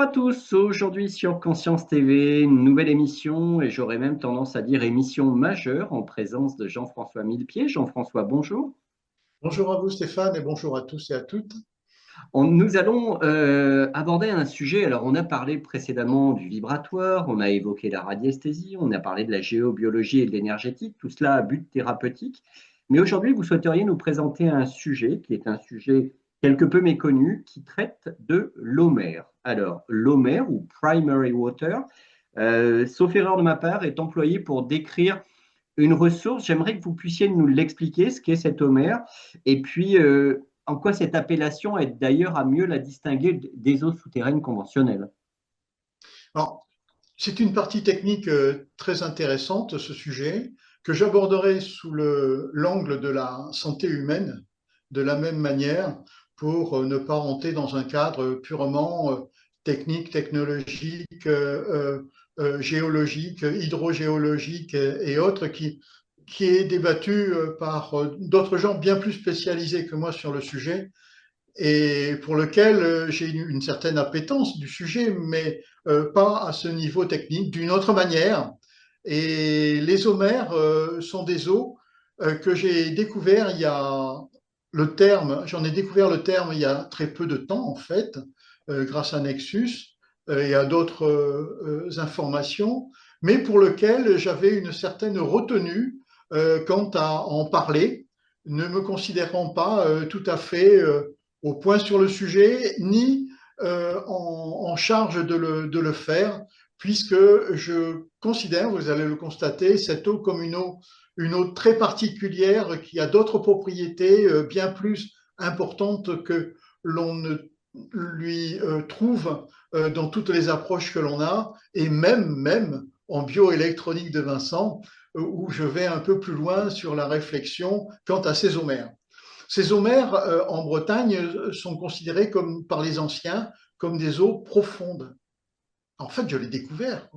à tous, aujourd'hui sur Conscience TV, une nouvelle émission et j'aurais même tendance à dire émission majeure en présence de Jean-François Millepied. Jean-François, bonjour. Bonjour à vous Stéphane et bonjour à tous et à toutes. Nous allons aborder un sujet, alors on a parlé précédemment du vibratoire, on a évoqué la radiesthésie, on a parlé de la géobiologie et de l'énergétique, tout cela à but thérapeutique. Mais aujourd'hui, vous souhaiteriez nous présenter un sujet qui est un sujet quelque peu méconnu, qui traite de l'homère. Alors, l'homère ou primary water, sauf erreur de ma part, est employé pour décrire une ressource. J'aimerais que vous puissiez nous l'expliquer, ce qu'est cet homère, et puis en quoi cette appellation aide d'ailleurs à mieux la distinguer des eaux souterraines conventionnelles. Alors, c'est une partie technique très intéressante, ce sujet, que j'aborderai sous l'angle de la santé humaine, de la même manière, pour ne pas rentrer dans un cadre purement technique, technologique, géologique, hydrogéologique et autres, qui est débattu par d'autres gens bien plus spécialisés que moi sur le sujet et pour lequel j'ai une certaine appétence du sujet, mais pas à ce niveau technique, d'une autre manière. Et les homères sont des eaux que j'ai découvert il y a j'en ai découvert le terme il y a très peu de temps en fait, grâce à Nexus et à d'autres informations, mais pour lequel j'avais une certaine retenue quant à en parler, ne me considérant pas tout à fait au point sur le sujet, ni en charge de le faire, puisque je considère, vous allez le constater, cette eau comme une eau très particulière qui a d'autres propriétés bien plus importantes que l'on ne lui trouve dans toutes les approches que l'on a, et même en bioélectronique de Vincent, où je vais un peu plus loin sur la réflexion quant à ces homères. Ces homères en Bretagne sont considérées comme, par les anciens comme des eaux profondes. En fait, je l'ai découvert.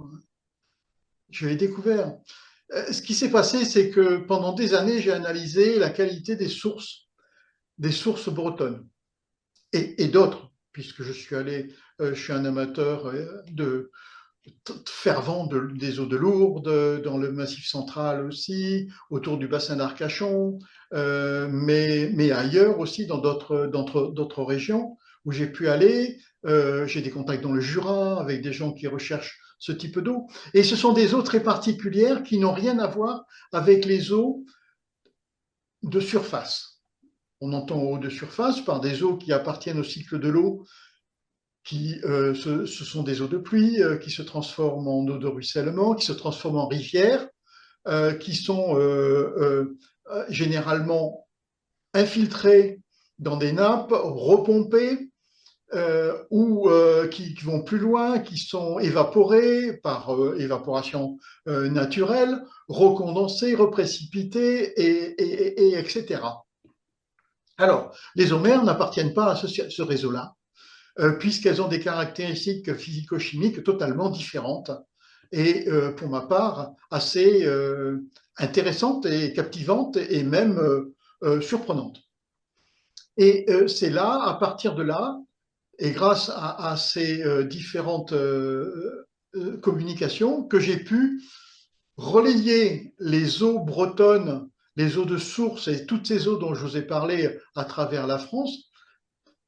Je l'ai découvert. Ce qui s'est passé, c'est que pendant des années, j'ai analysé la qualité des sources bretonnes et d'autres, puisque je suis un amateur fervent des eaux de Lourdes, dans le Massif central aussi, autour du bassin d'Arcachon, mais ailleurs aussi, dans d'autres régions où j'ai pu aller. J'ai des contacts dans le Jura avec des gens qui recherchent ce type d'eau. Et ce sont des eaux très particulières qui n'ont rien à voir avec les eaux de surface. On entend eau de surface par des eaux qui appartiennent au cycle de l'eau, ce sont des eaux de pluie qui se transforment en eau de ruissellement, qui se transforment en rivières, qui sont généralement infiltrées dans des nappes, repompées, ou qui vont plus loin, qui sont évaporées par évaporation naturelle, recondensées, reprécipitées, etc. Alors, les homères n'appartiennent pas à ce réseau-là, puisqu'elles ont des caractéristiques physico-chimiques totalement différentes et pour ma part assez intéressantes et captivantes et même surprenantes. Et c'est là, à partir de là, et grâce à ces différentes communications, que j'ai pu relayer les eaux bretonnes, les eaux de source et toutes ces eaux dont je vous ai parlé à travers la France,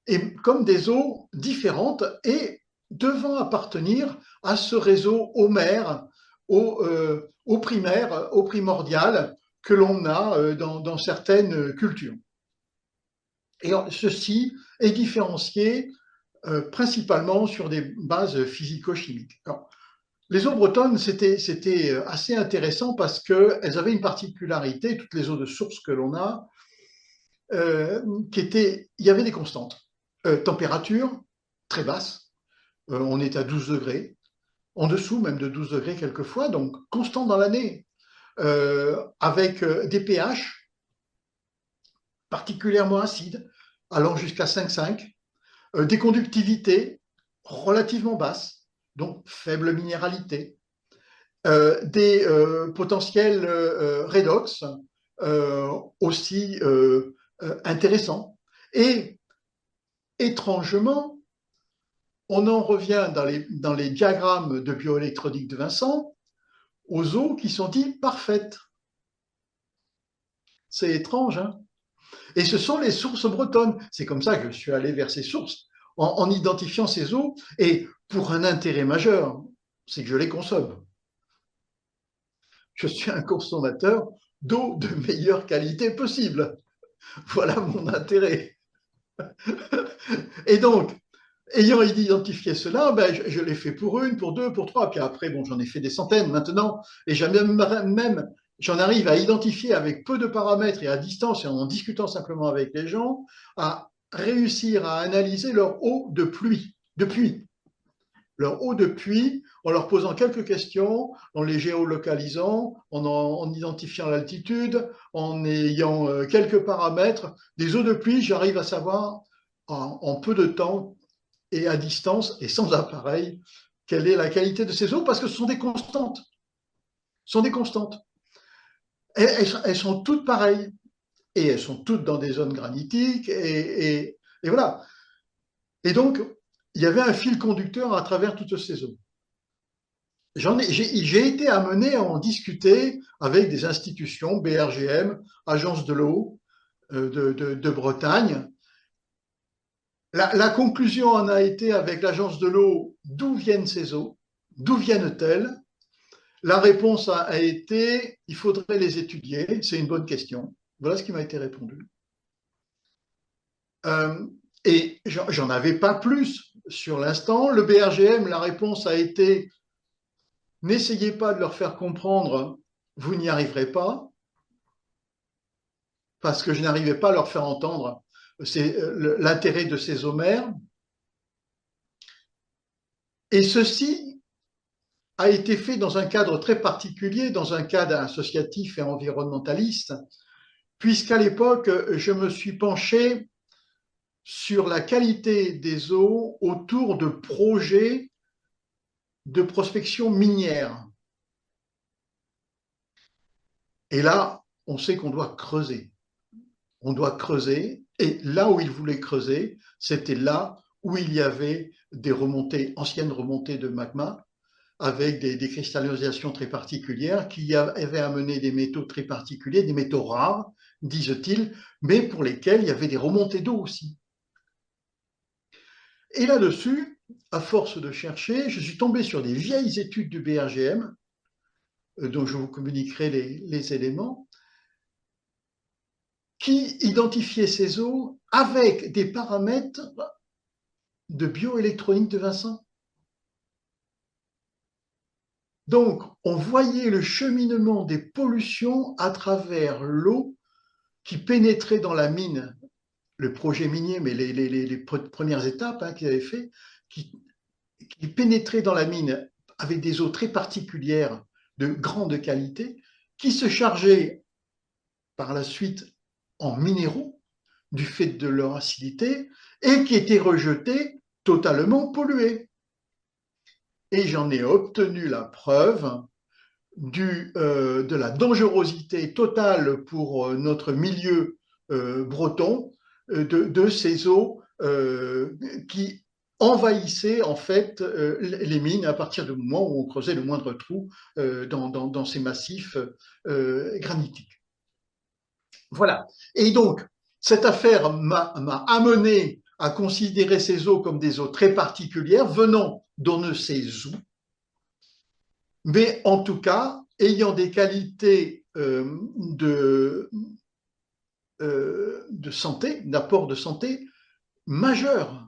et comme des eaux différentes et devant appartenir à ce réseau homère, au primaire, au primordial que l'on a dans certaines cultures. Et ceci est différencié principalement sur des bases physico-chimiques. Alors, les eaux bretonnes, c'était assez intéressant parce qu'elles avaient une particularité, toutes les eaux de source que l'on a, il y avait des constantes. Température très basse, on est à 12 degrés, en dessous même de 12 degrés quelquefois, donc constant dans l'année, avec des pH particulièrement acides, allant jusqu'à 5,5, des conductivités relativement basses, donc faible minéralité, des potentiels redox aussi intéressants. Et étrangement, on en revient dans les diagrammes de bioélectronique de Vincent aux eaux qui sont dites parfaites. C'est étrange, hein? Et ce sont les sources bretonnes. C'est comme ça que je suis allé vers ces sources, en identifiant ces eaux, et pour un intérêt majeur, c'est que je les consomme. Je suis un consommateur d'eau de meilleure qualité possible. Voilà mon intérêt. Et donc, ayant identifié cela, ben, je l'ai fait pour une, pour deux, pour trois, puis après, bon, j'en ai fait des centaines maintenant, et j'en arrive à identifier avec peu de paramètres et à distance, et en discutant simplement avec les gens, à réussir à analyser leur eau de pluie, de puits. Leur eau de puits, en leur posant quelques questions, en les géolocalisant, en identifiant l'altitude, en ayant quelques paramètres. Des eaux de pluie, j'arrive à savoir en peu de temps et à distance et sans appareil quelle est la qualité de ces eaux, parce que ce sont des constantes. Ce sont des constantes. Elles sont toutes pareilles. Et elles sont toutes dans des zones granitiques. Et voilà. Et donc, il y avait un fil conducteur à travers toutes ces eaux. J'ai été amené à en discuter avec des institutions, BRGM, Agence de l'eau de Bretagne. La conclusion en a été avec l'Agence de l'eau, d'où viennent ces eaux? D'où viennent-elles? La réponse a été, il faudrait les étudier, c'est une bonne question. Voilà ce qui m'a été répondu. Et j'en avais pas plus sur l'instant. Le BRGM, la réponse a été, n'essayez pas de leur faire comprendre, vous n'y arriverez pas, parce que je n'arrivais pas à leur faire entendre l'intérêt de ces homères. Et ceci a été fait dans un cadre très particulier, dans un cadre associatif et environnementaliste, puisqu'à l'époque, je me suis penché sur la qualité des eaux autour de projets de prospection minière. Et là, on sait qu'on doit creuser. On doit creuser, et là où ils voulaient creuser, c'était là où il y avait des remontées, anciennes remontées de magma, avec des cristallisations très particulières qui avaient amené des métaux très particuliers, des métaux rares, disent-ils, mais pour lesquels il y avait des remontées d'eau aussi. Et là-dessus, à force de chercher, je suis tombé sur des vieilles études du BRGM, dont je vous communiquerai les éléments, qui identifiaient ces eaux avec des paramètres de bioélectronique de Vincent. Donc, on voyait le cheminement des pollutions à travers l'eau qui pénétrait dans la mine, le projet minier, mais les premières étapes qu'ils avaient fait, qui pénétrait dans la mine avec des eaux très particulières de grande qualité, qui se chargeaient par la suite en minéraux du fait de leur acidité et qui étaient rejetés totalement pollués. Et j'en ai obtenu la preuve de la dangerosité totale pour notre milieu breton de ces eaux qui envahissaient en fait les mines à partir du moment où on creusait le moindre trou dans ces massifs granitiques. Voilà. Et donc, cette affaire m'a amené à considérer ces eaux comme des eaux très particulières, venant d'on ne sait où, mais en tout cas, ayant des qualités de santé, d'apport de santé majeures.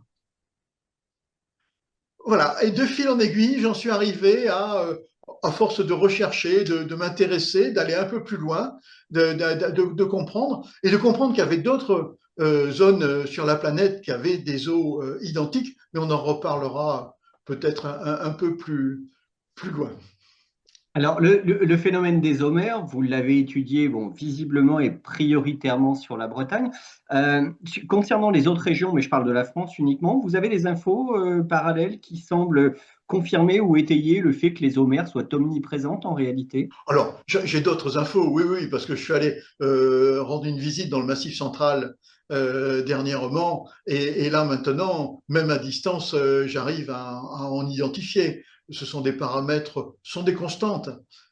Voilà, et de fil en aiguille, j'en suis arrivé à force de rechercher, de m'intéresser, d'aller un peu plus loin, de comprendre, et de comprendre qu'il y avait d'autres zones sur la planète qui avaient des eaux identiques, mais on en reparlera peut-être un peu plus loin. Alors, le phénomène des homères, vous l'avez étudié bon, visiblement et prioritairement sur la Bretagne. Concernant les autres régions, mais je parle de la France uniquement, vous avez des infos parallèles qui semblent confirmer ou étayer le fait que les eaux mers soient omniprésentes en réalité? Alors, j'ai d'autres infos, oui, oui, parce que je suis allé rendre une visite dans le Massif central dernièrement, et là maintenant, même à distance, j'arrive à en identifier. Ce sont des paramètres, ce sont des constantes.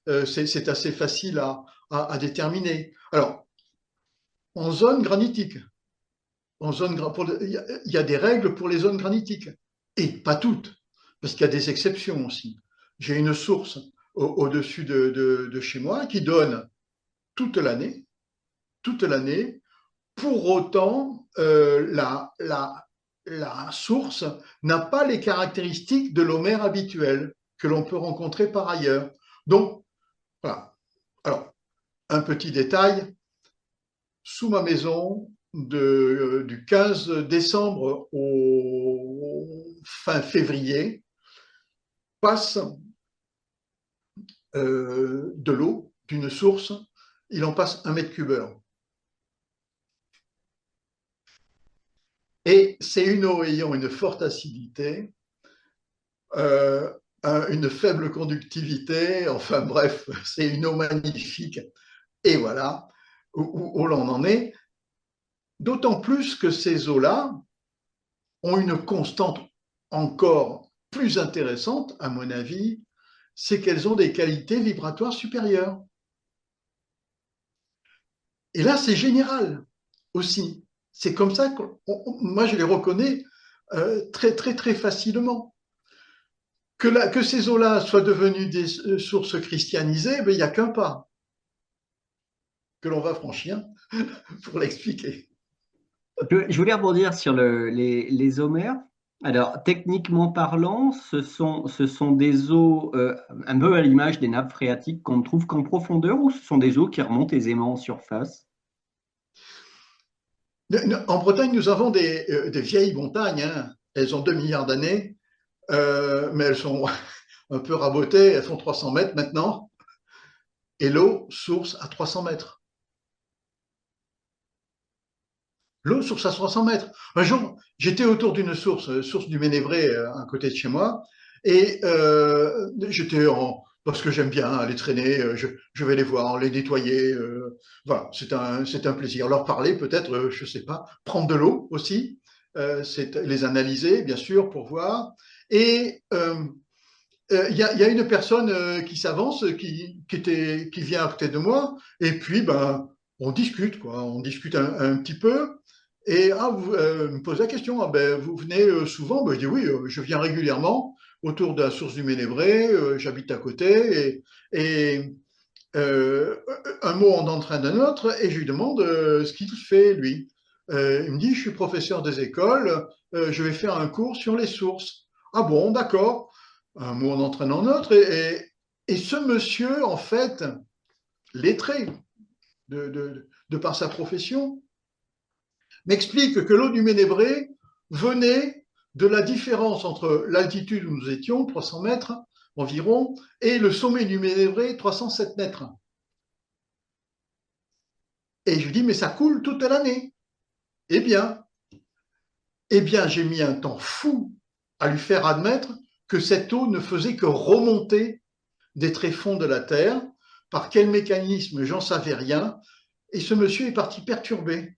C'est assez facile à déterminer. Alors, en zone granitique, il y a des règles pour les zones granitiques, et pas toutes, parce qu'il y a des exceptions aussi. J'ai une source au-dessus de chez moi qui donne toute l'année, toute l'année. Pour autant, la source n'a pas les caractéristiques de l'eau mer habituelle que l'on peut rencontrer par ailleurs. Donc, voilà. Alors, un petit détail, sous ma maison, du 15 décembre au fin février, passe de l'eau d'une source, il en passe 1 m3. Et c'est une eau ayant une forte acidité, euh, une faible conductivité, enfin bref, c'est une eau magnifique. Et voilà où l'on en est. D'autant plus que ces eaux-là ont une constante encore plus intéressante, à mon avis, c'est qu'elles ont des qualités vibratoires supérieures. Et là, c'est général aussi. C'est comme ça que moi, je les reconnais très, très, très facilement. Que ces eaux-là soient devenues des sources christianisées, ben, il n'y a qu'un pas que l'on va franchir pour l'expliquer. Je voulais rebondir sur les eaux mers. Alors, techniquement parlant, ce sont des eaux un peu à l'image des nappes phréatiques qu'on ne trouve qu'en profondeur ou ce sont des eaux qui remontent aisément en surface? En Bretagne, nous avons des vieilles montagnes, hein. Elles ont 2 milliards d'années, mais elles sont un peu rabotées, elles font 300 mètres maintenant, et l'eau source à 300 mètres. L'eau source à 300 mètres. Un jour, j'étais autour d'une source du Ménévré, à côté de chez moi, et j'étais parce que j'aime bien aller traîner, je vais les voir, les nettoyer, voilà, c'est un plaisir. Leur parler peut-être, je sais pas, prendre de l'eau aussi, c'est les analyser bien sûr pour voir. Et y a une personne qui s'avance, qui vient à côté de moi, et puis ben on discute quoi, on discute un petit peu. Et vous me posez la question, ah, ben, vous venez souvent? Ben, je dis oui, je viens régulièrement autour de la source du Ménévré, j'habite à côté, et un mot en entraîne un autre, et je lui demande ce qu'il fait, lui. Il me dit, je suis professeur des écoles, je vais faire un cours sur les sources. Ah bon, d'accord. Un mot en entraîne un autre, et ce monsieur, en fait, lettré de par sa profession, m'explique que l'eau du Ménébré venait de la différence entre l'altitude où nous étions, 300 mètres environ, et le sommet du Ménébré, 307 mètres. Et je lui dis, mais ça coule toute l'année. Eh bien, j'ai mis un temps fou à lui faire admettre que cette eau ne faisait que remonter des tréfonds de la Terre. Par quel mécanisme, j'en savais rien. Et ce monsieur est parti perturbé.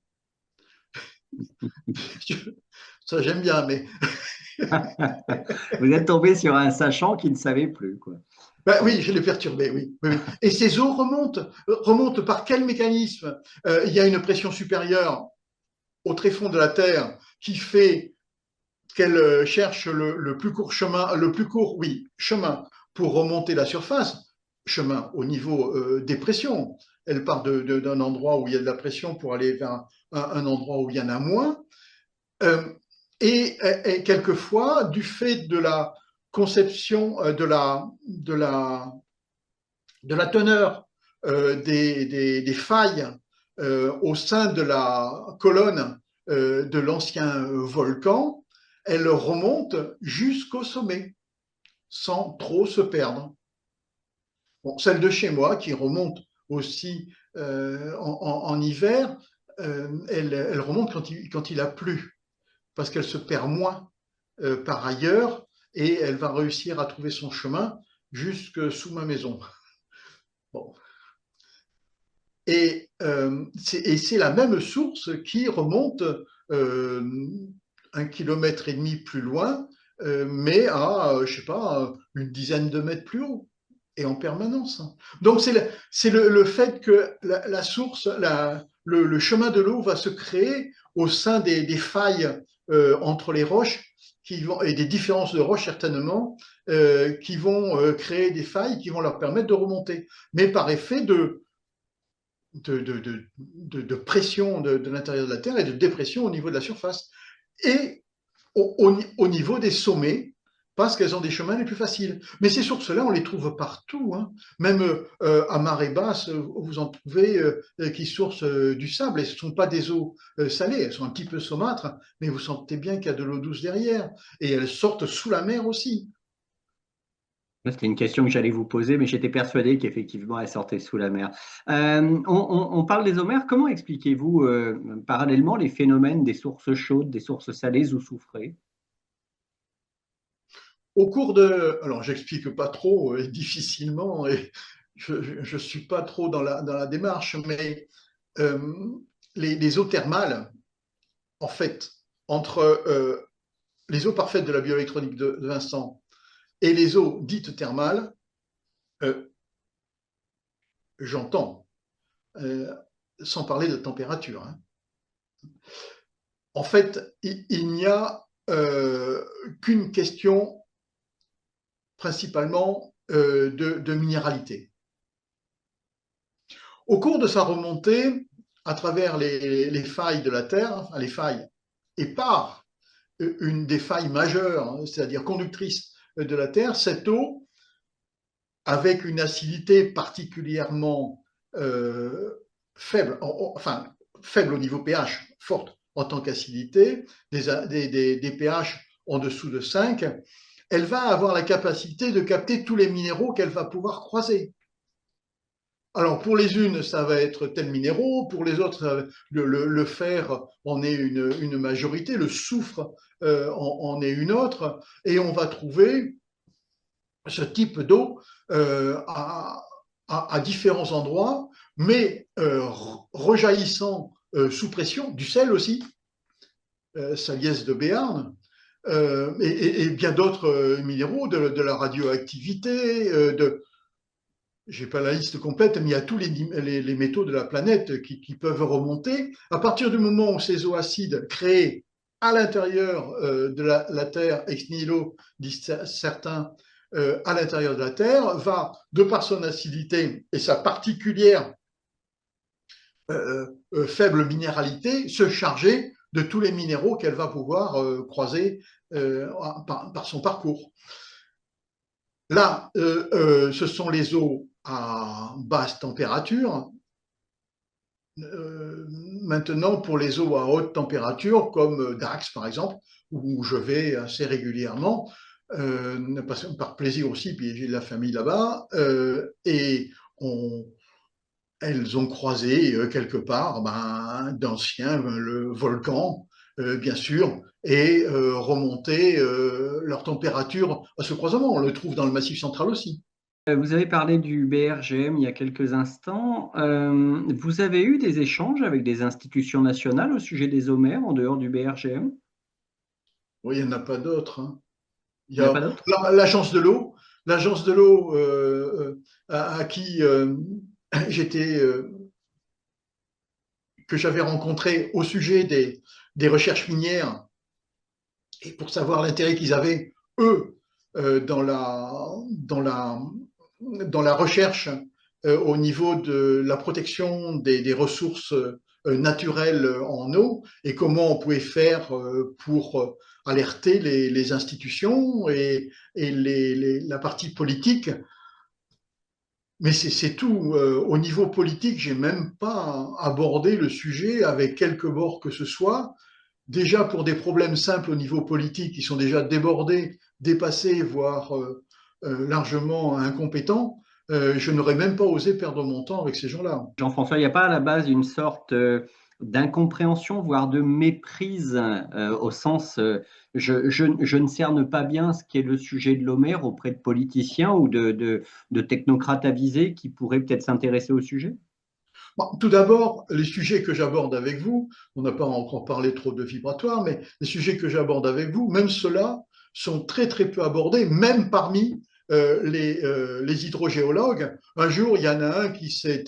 Ça, j'aime bien, mais Vous êtes tombé sur un sachant qui ne savait plus, quoi. ben oui, je l'ai perturbé, oui, oui, oui. Et ces eaux remontent par quel mécanisme? Il y a une pression supérieure au tréfonds de la Terre qui fait qu'elle cherche le plus court chemin, oui, chemin pour remonter la surface, chemin au niveau des pressions. Elle part d'un endroit où il y a de la pression pour aller vers un endroit où il y en a moins. Euh, et quelquefois, du fait de la conception de la teneur des failles au sein de la colonne de l'ancien volcan, elle remonte jusqu'au sommet sans trop se perdre. Bon, celle de chez moi, qui remonte aussi en hiver, elle remonte quand il a plu, parce qu'elle se perd moins par ailleurs, et elle va réussir à trouver son chemin jusque sous ma maison. Bon. Et c'est la même source qui remonte 1,5 km plus loin, mais à, je sais pas, une dizaine de mètres plus haut, et en permanence. Donc c'est le fait que la source, le chemin de l'eau va se créer au sein des failles entre les roches et des différences de roches certainement, qui vont créer des failles qui vont leur permettre de remonter. Mais par effet de pression de l'intérieur de la Terre et de dépression au niveau de la surface. Et au niveau des sommets, parce qu'elles ont des chemins les plus faciles. Mais ces sources-là, on les trouve partout. Hein. Même à marée basse, vous en trouvez qui sourcent du sable. Et ce ne sont pas des eaux salées, elles sont un petit peu saumâtres, mais vous sentez bien qu'il y a de l'eau douce derrière. Et elles sortent sous la mer aussi. C'était une question que j'allais vous poser, mais j'étais persuadé qu'effectivement, elle sortait sous la mer. On parle des omers. Comment expliquez-vous parallèlement les phénomènes des sources chaudes, des sources salées ou soufrées? Au cours de... Alors, j'explique pas trop, difficilement, et je ne suis pas trop dans la démarche, mais euh, les eaux thermales, en fait, entre les eaux parfaites de la bioélectronique de Vincent et les eaux dites thermales, euh, j'entends, euh, sans parler de température. Hein. En fait, il n'y a qu'une question principalement de minéralité. Au cours de sa remontée, à travers les failles de la Terre, enfin, les failles, et par une des failles majeures, hein, c'est-à-dire conductrice de la Terre, cette eau, avec une acidité particulièrement faible, enfin faible au niveau pH, forte en tant qu'acidité, des pH en dessous de 5, elle va avoir la capacité de capter tous les minéraux qu'elle va pouvoir croiser. Alors pour les unes, ça va être tel minéraux, pour les autres, le fer en est une majorité, le soufre en est une autre, et on va trouver ce type d'eau à différents endroits, mais rejaillissant sous pression, du sel aussi, saliès de Béarn, et bien d'autres minéraux, de la radioactivité, j'ai pas la liste complète, mais il y a tous les métaux de la planète qui peuvent remonter. À partir du moment où ces eaux acides créées à l'intérieur de la Terre, ex nihilo, disent certains, à l'intérieur de la Terre, va, de par son acidité et sa particulière faible minéralité, se charger de tous les minéraux qu'elle va pouvoir croiser par son parcours. Là, ce sont les eaux à basse température. Maintenant, pour les eaux à haute température, comme Dax par exemple, où je vais assez régulièrement, par plaisir aussi, puis j'ai de la famille là-bas, et elles ont croisé quelque part d'anciens le volcan, bien sûr, et remonté leur température à ce croisement. On le trouve dans le Massif central aussi. Vous avez parlé du BRGM il y a quelques instants. Vous avez eu des échanges avec des institutions nationales au sujet des omers en dehors du BRGM? Oui, il n'y en a pas d'autres. Hein. Il y Il n'y en a a pas d'autres? l'agence de l'eau à qui j'étais, que j'avais rencontré au sujet des recherches minières et pour savoir l'intérêt qu'ils avaient, eux, dans la recherche au niveau de la protection des ressources naturelles en eau et comment on pouvait faire pour alerter les institutions et la partie politique. Mais c'est tout. Au niveau politique, j'ai même pas abordé le sujet avec quelque bord que ce soit. Déjà pour des problèmes simples au niveau politique qui sont déjà débordés, dépassés, voire largement incompétents, je n'aurais même pas osé perdre mon temps avec ces gens-là. Jean-François, il n'y a pas à la base une sorte d'incompréhension, voire de méprise, au sens, je ne cerne pas bien ce qu'est le sujet de l'Homère auprès de politiciens ou de technocrates avisés qui pourraient peut-être s'intéresser au sujet? Bon, tout d'abord, les sujets que j'aborde avec vous, on n'a pas encore parlé trop de vibratoire, mais les sujets que j'aborde avec vous, même ceux-là, sont très très peu abordés, même parmi les hydrogéologues. Un jour, il y en a un qui s'est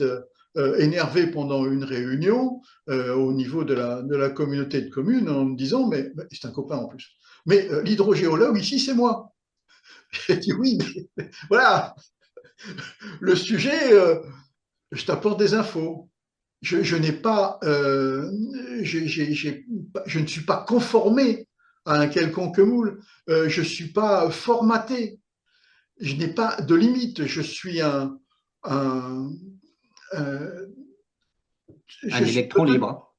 énervé pendant une réunion au niveau de la communauté de communes en me disant, mais c'est un copain en plus, mais l'hydrogéologue ici, c'est moi. J'ai dit oui, mais voilà, le sujet, je t'apporte des infos. Je n'ai pas, je ne suis pas conformé à un quelconque moule. Je ne suis pas formaté. Je n'ai pas de limite. Je suis un, un je Un suis électron libre.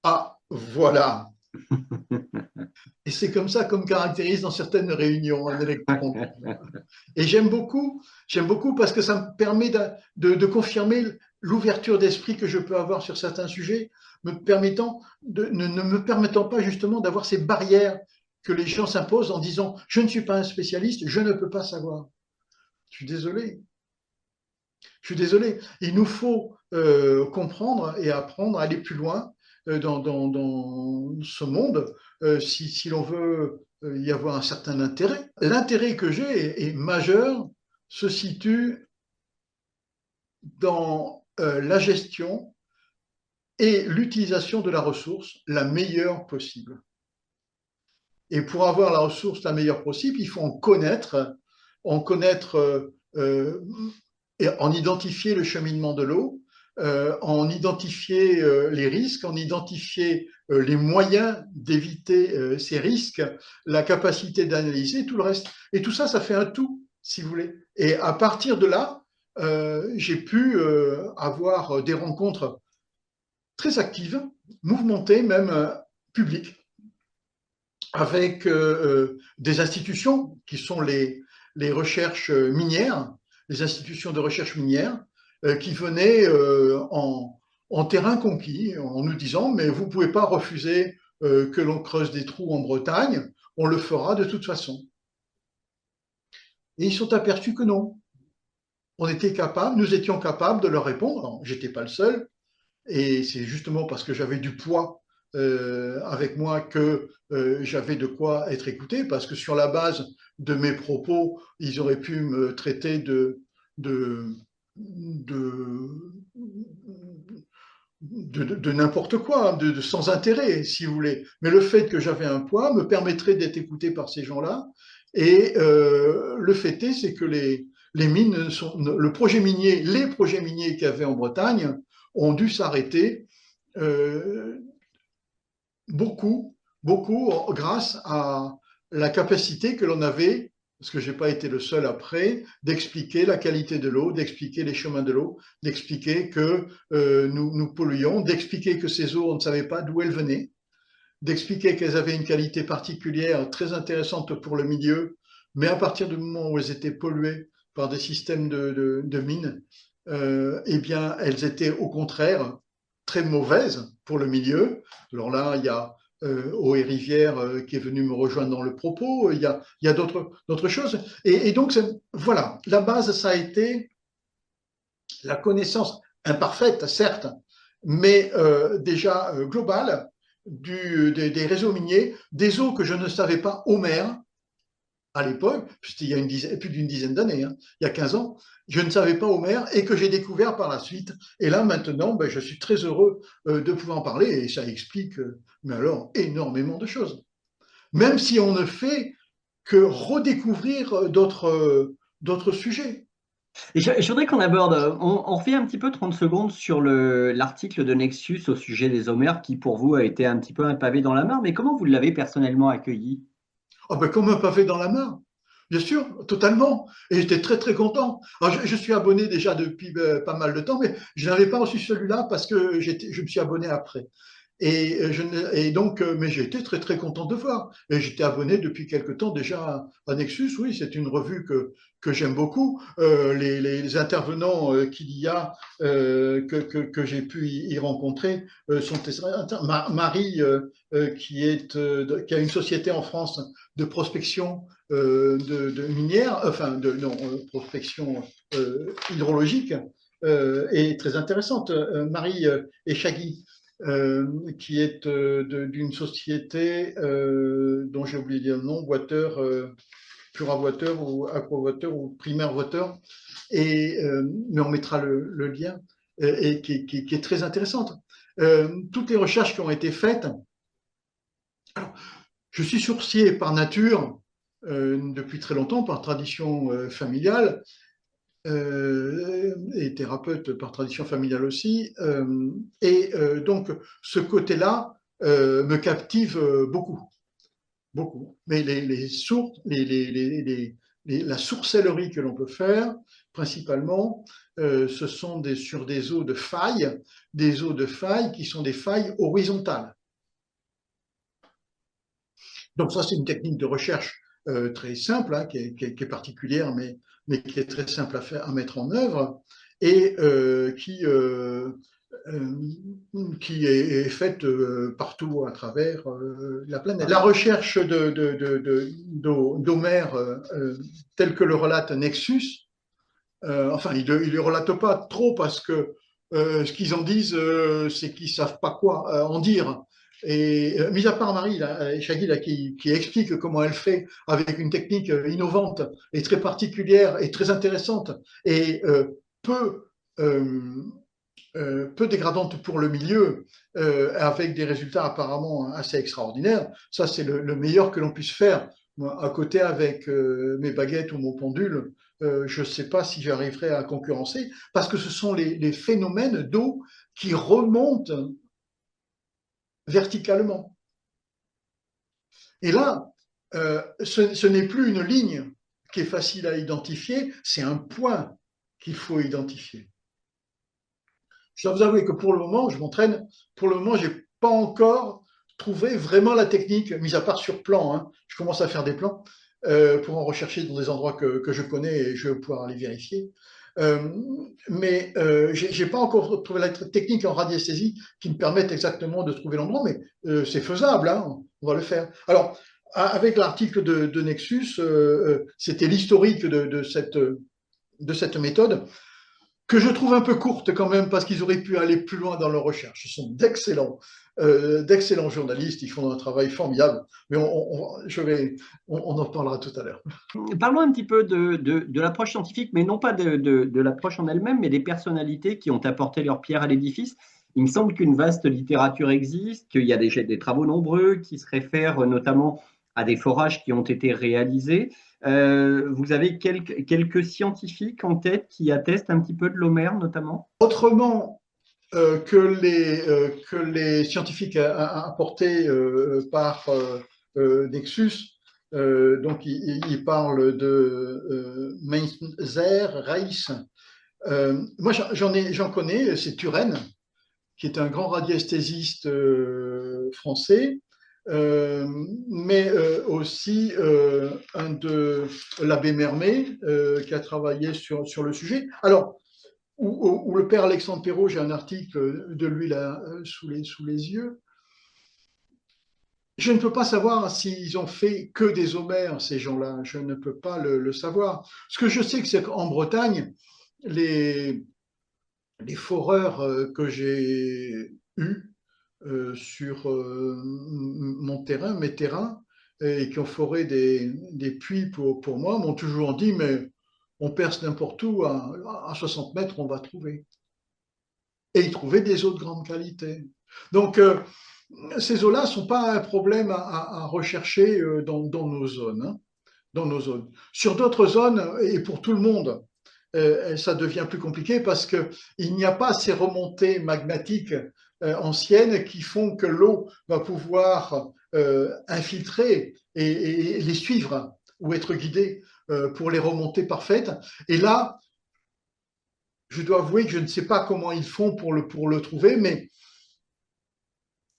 ah voilà. Et c'est comme ça qu'on me caractérise dans certaines réunions, un électron. Et j'aime beaucoup parce que ça me permet de confirmer l'ouverture d'esprit que je peux avoir sur certains sujets, ne me permettant pas justement d'avoir ces barrières que les gens s'imposent en disant je ne suis pas un spécialiste, je ne peux pas savoir. Je suis désolé. Je suis désolé. Il nous faut comprendre et apprendre à aller plus loin dans ce monde si l'on veut y avoir un certain intérêt. L'intérêt que j'ai est majeur, se situe dans la gestion et l'utilisation de la ressource la meilleure possible. Et pour avoir la ressource la meilleure possible, il faut en connaître et en identifier le cheminement de l'eau, en identifier les risques, en identifier les moyens d'éviter ces risques, la capacité d'analyser, tout le reste. Et tout ça, ça fait un tout, si vous voulez. Et à partir de là, j'ai pu avoir des rencontres très actives, mouvementées, même publiques, avec des institutions qui sont les recherches minières, les institutions de recherche minière, qui venaient en terrain conquis, en nous disant, mais vous ne pouvez pas refuser que l'on creuse des trous en Bretagne, on le fera de toute façon. Et ils sont aperçus que non. On était capable, nous étions capables de leur répondre. J'étais pas le seul, et c'est justement parce que j'avais du poids avec moi que j'avais de quoi être écouté, parce que sur la base de mes propos, ils auraient pu me traiter de, de, de n'importe quoi, sans intérêt, si vous voulez. Mais le fait que j'avais un poids me permettrait d'être écouté par ces gens-là. Et le fait est, c'est que les mines sont, le projet minier, les projets miniers qu'il y avait en Bretagne ont dû s'arrêter euh, beaucoup, beaucoup grâce à la capacité que l'on avait, parce que je n'ai pas été le seul après, d'expliquer la qualité de l'eau, d'expliquer les chemins de l'eau, d'expliquer que nous polluions, d'expliquer que ces eaux, on ne savait pas d'où elles venaient, d'expliquer qu'elles avaient une qualité particulière très intéressante pour le milieu, mais à partir du moment où elles étaient polluées par des systèmes de mines, eh bien, elles étaient au contraire très mauvaises pour le milieu. Alors là, il y a Eau et Rivière qui est venu me rejoindre dans le propos, il y a d'autres choses. Et donc, voilà, la base, ça a été la connaissance imparfaite, certes, mais déjà globale des réseaux miniers, des eaux que je ne savais pas au mer à l'époque, c'était il y a plus d'une dizaine d'années, hein, il y a 15 ans, je ne savais pas au mer et que j'ai découvert par la suite. Et là, maintenant, ben, je suis très heureux de pouvoir en parler et ça explique, mais alors, énormément de choses. Même si on ne fait que redécouvrir d'autres sujets. Et je voudrais qu'on aborde, on revient un petit peu 30 secondes sur l'article de Nexus au sujet des Homères qui pour vous a été un petit peu un pavé dans la mare, mais comment vous l'avez personnellement accueilli? Ah ben, comme un pavé dans la main. Bien sûr, totalement. Et j'étais très très content. Alors, je suis abonné déjà depuis pas mal de temps, mais je n'avais pas reçu celui-là parce que je me suis abonné après. Et donc, mais j'ai été très très content de voir. Et j'étais abonné depuis quelque temps déjà à Nexus. Oui, c'est une revue que j'aime beaucoup. Les intervenants qu'il y a, que j'ai pu y rencontrer, sont Marie, qui a une société en France de prospection de minière, enfin de non, prospection hydrologique, est très intéressante. Marie Echagui, qui est d'une société dont j'ai oublié le nom, Water, Pura Water ou Aqua Water ou Primaire Water, mais on mettra le lien, et qui est très intéressante. Toutes les recherches qui ont été faites, alors, je suis sourcier par nature depuis très longtemps, par tradition familiale, et thérapeute par tradition familiale aussi. Donc, ce côté-là me captive beaucoup, beaucoup. Mais la sourcellerie que l'on peut faire, principalement, ce sont sur des eaux de faille qui sont des failles horizontales. Donc ça, c'est une technique de recherche très simple, hein, qui est particulière, mais qui est très simple à mettre en œuvre, et qui est faite partout à travers la planète. La recherche d'Homère, telle que le relate Nexus, enfin, ils ne le relatent pas trop parce que ce qu'ils en disent, c'est qu'ils ne savent pas quoi en dire. Et mis à part Marie Echagui, qui explique comment elle fait avec une technique innovante et très particulière et très intéressante et peu, euh, peu dégradante pour le milieu, avec des résultats apparemment assez extraordinaires. Ça, c'est le meilleur que l'on puisse faire. Moi, à côté, avec mes baguettes ou mon pendule, je ne sais pas si j'arriverai à concurrencer, parce que ce sont les phénomènes d'eau qui remontent verticalement. Et là, ce n'est plus une ligne qui est facile à identifier, c'est un point qu'il faut identifier. Je dois vous avouer que pour le moment, je m'entraîne. Pour le moment, je n'ai pas encore trouvé vraiment la technique, mis à part sur plan. Hein. Je commence à faire des plans pour en rechercher dans des endroits que je connais et je vais pouvoir aller vérifier. Mais je n'ai pas encore trouvé la technique en radiesthésie qui me permette exactement de trouver l'endroit, mais c'est faisable, hein, on va le faire. Alors, avec l'article de Nexus, c'était l'historique de cette méthode, que je trouve un peu courte quand même, parce qu'ils auraient pu aller plus loin dans leur recherche. Ce sont d'excellents journalistes, ils font un travail formidable, mais on en parlera tout à l'heure. Parlons un petit peu de l'approche scientifique, mais non pas de l'approche en elle-même, mais des personnalités qui ont apporté leur pierre à l'édifice. Il me semble qu'une vaste littérature existe, qu'il y a des travaux nombreux qui se réfèrent notamment à des forages qui ont été réalisés. Vous avez quelques scientifiques en tête qui attestent un petit peu de l'Homère, notamment? Autrement que les scientifiques apportés par Nexus, donc il parle de Mainzer, Reiss. Moi, j'en connais, c'est Turenne, qui est un grand radiesthésiste français, mais aussi un de l'abbé Mermet, qui a travaillé sur le sujet. Alors, où le père Alexandre Perrault, j'ai un article de lui là sous les yeux. Je ne peux pas savoir s'ils ont fait que des Homères, ces gens-là. Je ne peux pas le savoir. Ce que je sais, c'est qu'en Bretagne, les foreurs que j'ai eus sur mon terrain, mes terrains, et qui ont foré des puits pour moi, m'ont toujours dit, mais on perce n'importe où, à 60 mètres, on va trouver. Et ils trouvaient des eaux de grande qualité. Donc, ces eaux-là ne sont pas un problème à rechercher dans nos zones. Hein, dans nos zones. Sur d'autres zones, et pour tout le monde, ça devient plus compliqué parce qu'il n'y a pas ces remontées magmatiques anciennes qui font que l'eau va pouvoir infiltrer et les suivre ou être guidée pour les remontées parfaites. Et là, je dois avouer que je ne sais pas comment ils font pour le trouver, mais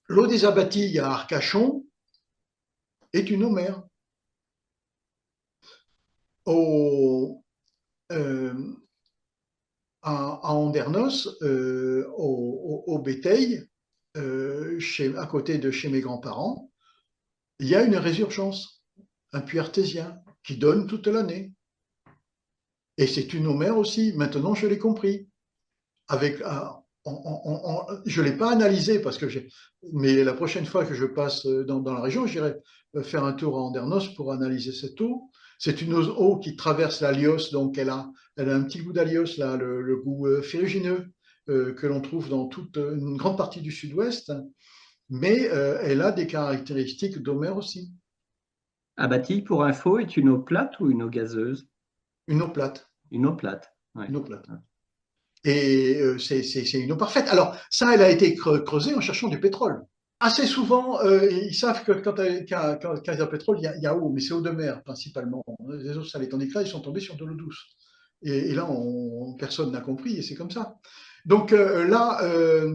L'eau des abattis à Arcachon est une eau mère. Au, euh, à Andernos, au Béteil, à côté de chez mes grands-parents, il y a une résurgence, un puits artésien qui donne toute l'année. Et c'est une eau mère aussi. Maintenant, je l'ai compris. Avec, je ne l'ai pas analysé parce que mais la prochaine fois que je passe dans la région, j'irai faire un tour à Andernos pour analyser cette eau. C'est une eau qui traverse l'Alios, donc elle a un petit goût d'Alios, là, le goût ferrugineux que l'on trouve dans toute une grande partie du sud-ouest, mais elle a des caractéristiques d'eau mère aussi. Abatil, pour info, est une eau plate ou une eau gazeuse? Une eau plate, Une eau plate. Ouais. une eau plate. Et c'est une eau parfaite. Alors, ça, elle a été creusée en cherchant du pétrole. Assez souvent, ils savent que quand il y a pétrole, il y a eau, mais c'est eau de mer principalement. Les eaux salées. Tandis que là, ils sont tombés sur de l'eau douce. Et là, personne n'a compris, et c'est comme ça. Donc là,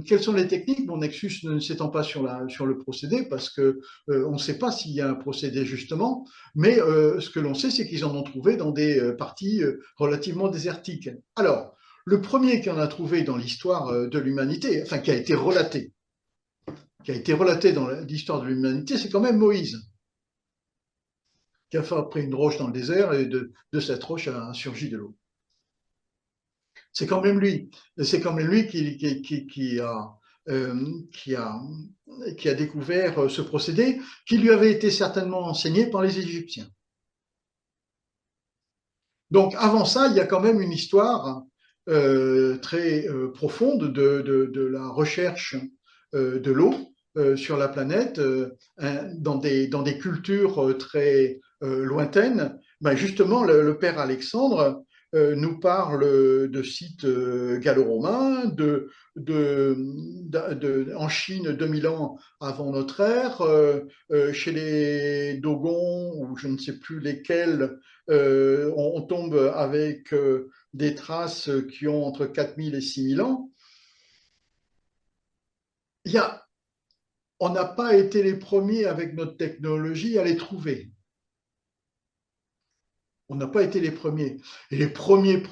quelles sont les techniques? Bon, Nexus ne s'étend pas sur le procédé parce que on ne sait pas s'il y a un procédé justement, mais ce que l'on sait, c'est qu'ils en ont trouvé dans des parties relativement désertiques. Alors, le premier qui en a trouvé dans l'histoire de l'humanité, enfin qui a été relaté dans l'histoire de l'humanité, c'est quand même Moïse, qui a pris une roche dans le désert et de cette roche a surgi de l'eau. C'est quand même lui. C'est quand même lui qui a, qui a découvert ce procédé qui lui avait été certainement enseigné par les Égyptiens. Donc avant ça, il y a quand même une histoire très profonde de la recherche de l'eau sur la planète dans des cultures très lointaines. Ben justement, le père Alexandre nous parle de sites gallo-romains, en Chine 2000 ans avant notre ère, chez les Dogons ou je ne sais plus lesquels, on tombe avec des traces qui ont entre 4000 et 6000 ans. Il y a, on n'a pas été les premiers avec notre technologie à les trouver. On n'a pas été les premiers. Et les premiers,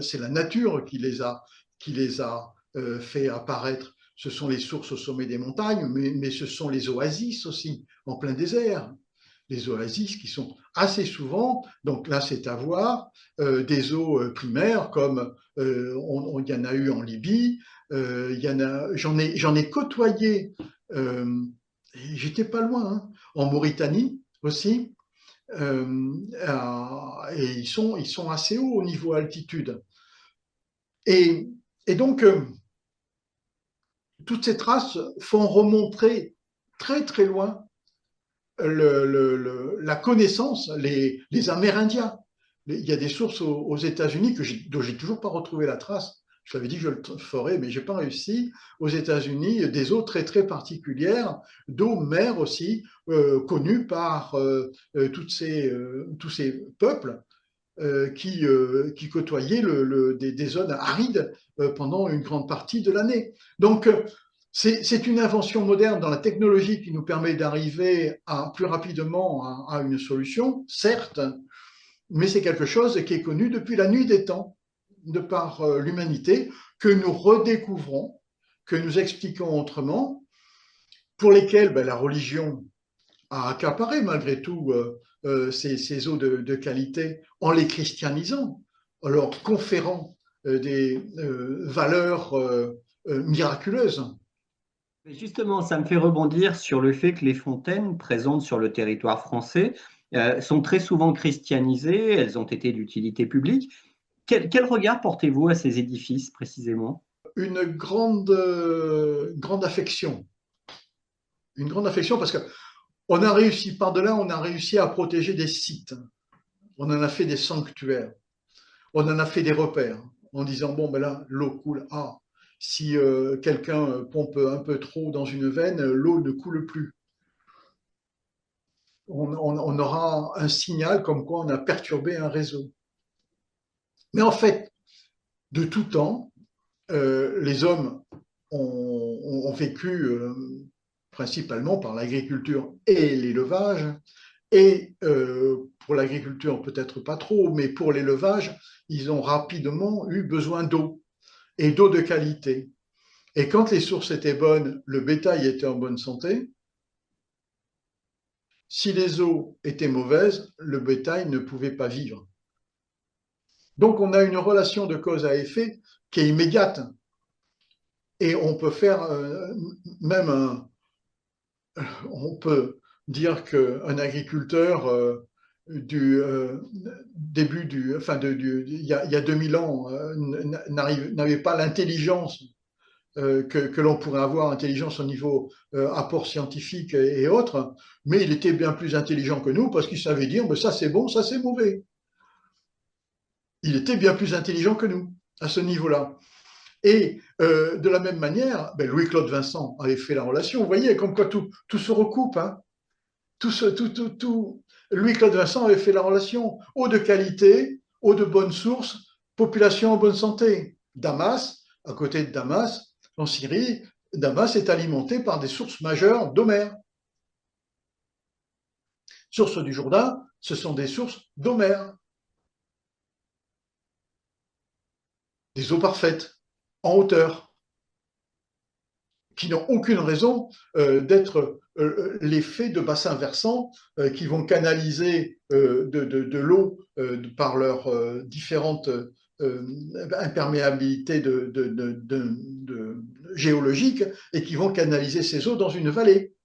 c'est la nature qui les a fait apparaître. Ce sont les sources au sommet des montagnes, mais ce sont les oasis aussi, en plein désert. Les oasis qui sont assez souvent, donc là c'est à voir, des eaux primaires comme il y en a eu en Libye, j'en ai côtoyé, j'étais pas loin, hein, en Mauritanie aussi, et ils sont assez hauts au niveau altitude. Et, et donc, toutes ces traces font remonter très très loin la connaissance, les Amérindiens. Il y a des sources aux États-Unis dont j'ai toujours pas retrouvé la trace. Je t'avais dit que je le ferais, mais j'ai pas réussi. Aux États-Unis, des eaux très très particulières, d'eau mer aussi, connues par tous ces peuples qui côtoyaient des zones arides pendant une grande partie de l'année. Donc, c'est une invention moderne dans la technologie qui nous permet d'arriver plus rapidement à une solution, certes, mais c'est quelque chose qui est connu depuis la nuit des temps, de par l'humanité, que nous redécouvrons, que nous expliquons autrement, pour lesquels ben, la religion a accaparé malgré tout ces eaux de qualité en les christianisant, en leur conférant des valeurs miraculeuses. Justement, ça me fait rebondir sur le fait que les fontaines présentes sur le territoire français sont très souvent christianisées, elles ont été d'utilité publique. Quel regard portez-vous à ces édifices précisément? Une grande affection. Une grande affection parce que on a réussi, par-delà, on a réussi à protéger des sites. On en a fait des sanctuaires. On en a fait des repères en disant, bon, ben là, l'eau coule. Ah, si quelqu'un pompe un peu trop dans une veine, l'eau ne coule plus. On aura un signal comme quoi on a perturbé un réseau. Mais en fait, de tout temps, les hommes ont vécu principalement par l'agriculture et l'élevage. Et pour l'agriculture, peut-être pas trop, mais pour l'élevage, ils ont rapidement eu besoin d'eau et d'eau de qualité. Et quand les sources étaient bonnes, le bétail était en bonne santé. Si les eaux étaient mauvaises, le bétail ne pouvait pas vivre. Donc on a une relation de cause à effet qui est immédiate. Et on peut faire même on peut dire qu'un agriculteur du début il y a 2000 ans n'avait pas l'intelligence que l'on pourrait avoir, intelligence au niveau apport scientifique et autres, mais il était bien plus intelligent que nous parce qu'il savait dire ça c'est bon, ça c'est mauvais. Il était bien plus intelligent que nous à ce niveau-là. Et de la même manière, Louis-Claude Vincent avait fait la relation. Vous voyez, comme quoi tout se recoupe. Hein. Louis-Claude Vincent avait fait la relation. Eau de qualité, eau de bonne source, population en bonne santé. Damas, à côté de Damas, en Syrie, Damas est alimenté par des sources majeures d'eau mer. Sources du Jourdain, ce sont des sources d'eau mer. Des eaux parfaites, en hauteur, qui n'ont aucune raison d'être l'effet de bassins versants qui vont canaliser de l'eau par leurs différentes imperméabilités géologiques et qui vont canaliser ces eaux dans une vallée.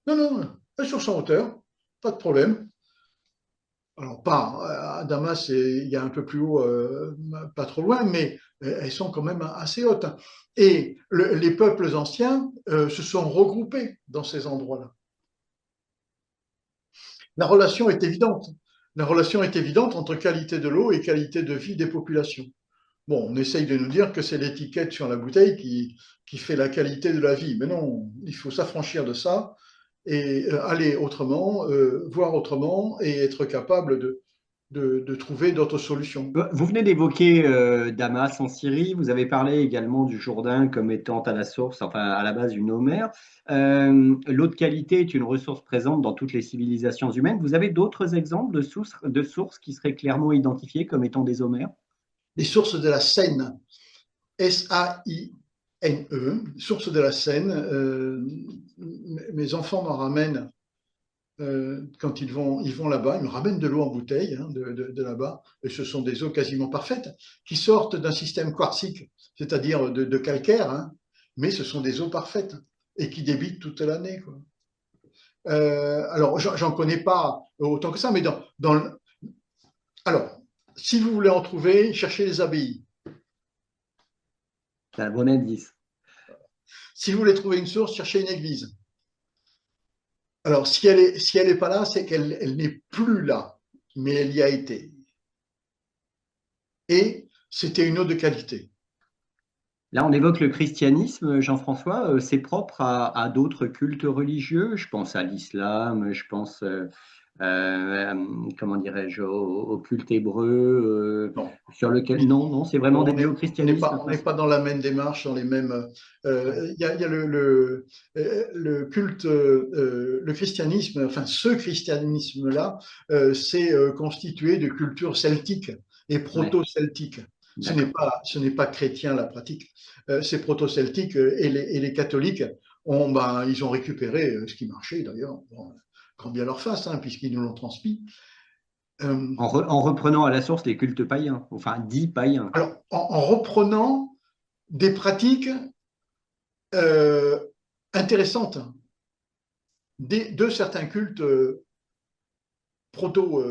Non, non, elles sont en hauteur, pas de problème. Alors, pas à Damas, il y a un peu plus haut, pas trop loin, mais elles sont quand même assez hautes. Et les peuples anciens se sont regroupés dans ces endroits-là. La relation est évidente. La relation est évidente entre qualité de l'eau et qualité de vie des populations. Bon, on essaye de nous dire que c'est l'étiquette sur la bouteille qui fait la qualité de la vie. Mais non, il faut s'affranchir de ça et aller autrement, voir autrement et être capable de trouver d'autres solutions. Vous venez d'évoquer Damas en Syrie, vous avez parlé également du Jourdain comme étant à la source, enfin à la base une eau mer. L'eau de qualité est une ressource présente dans toutes les civilisations humaines. Vous avez d'autres exemples de sources qui seraient clairement identifiées comme étant des eaux mers? Les sources de la Seine, Saine, sources de la Seine, mes enfants m'en ramènent quand ils vont là-bas, ils me ramènent de l'eau en bouteille de là-bas, et ce sont des eaux quasiment parfaites, qui sortent d'un système quartzique, c'est-à-dire de calcaire, hein, mais ce sont des eaux parfaites, et qui débitent toute l'année. Alors, j'en connais pas autant que ça, mais alors, si vous voulez en trouver, cherchez les abbayes. C'est un bon indice. Si vous voulez trouver une source, cherchez une église. Alors, si elle est pas là, c'est qu'elle n'est plus là, mais elle y a été. Et c'était une eau de qualité. Là, on évoque le christianisme, Jean-François. C'est propre à d'autres cultes religieux. Je pense à l'islam, je pense, comment dirais-je, au culte hébreu, Non. sur lequel. Non, non, c'est vraiment On dédié au n'est christianisme. pas, pas dans la même démarche, dans les mêmes. Il y a le culte, le christianisme, enfin ce christianisme-là, c'est constitué de cultures celtiques et Ouais, proto-celtiques. d'accord. Ce n'est pas chrétien la pratique. C'est proto-celtique et les catholiques ils ont récupéré ce qui marchait d'ailleurs, grand bien leur face, hein, puisqu'ils nous l'ont transmis. En reprenant à la source les cultes païens, enfin dits païens. Alors, en reprenant des pratiques euh, intéressantes de certains cultes proto,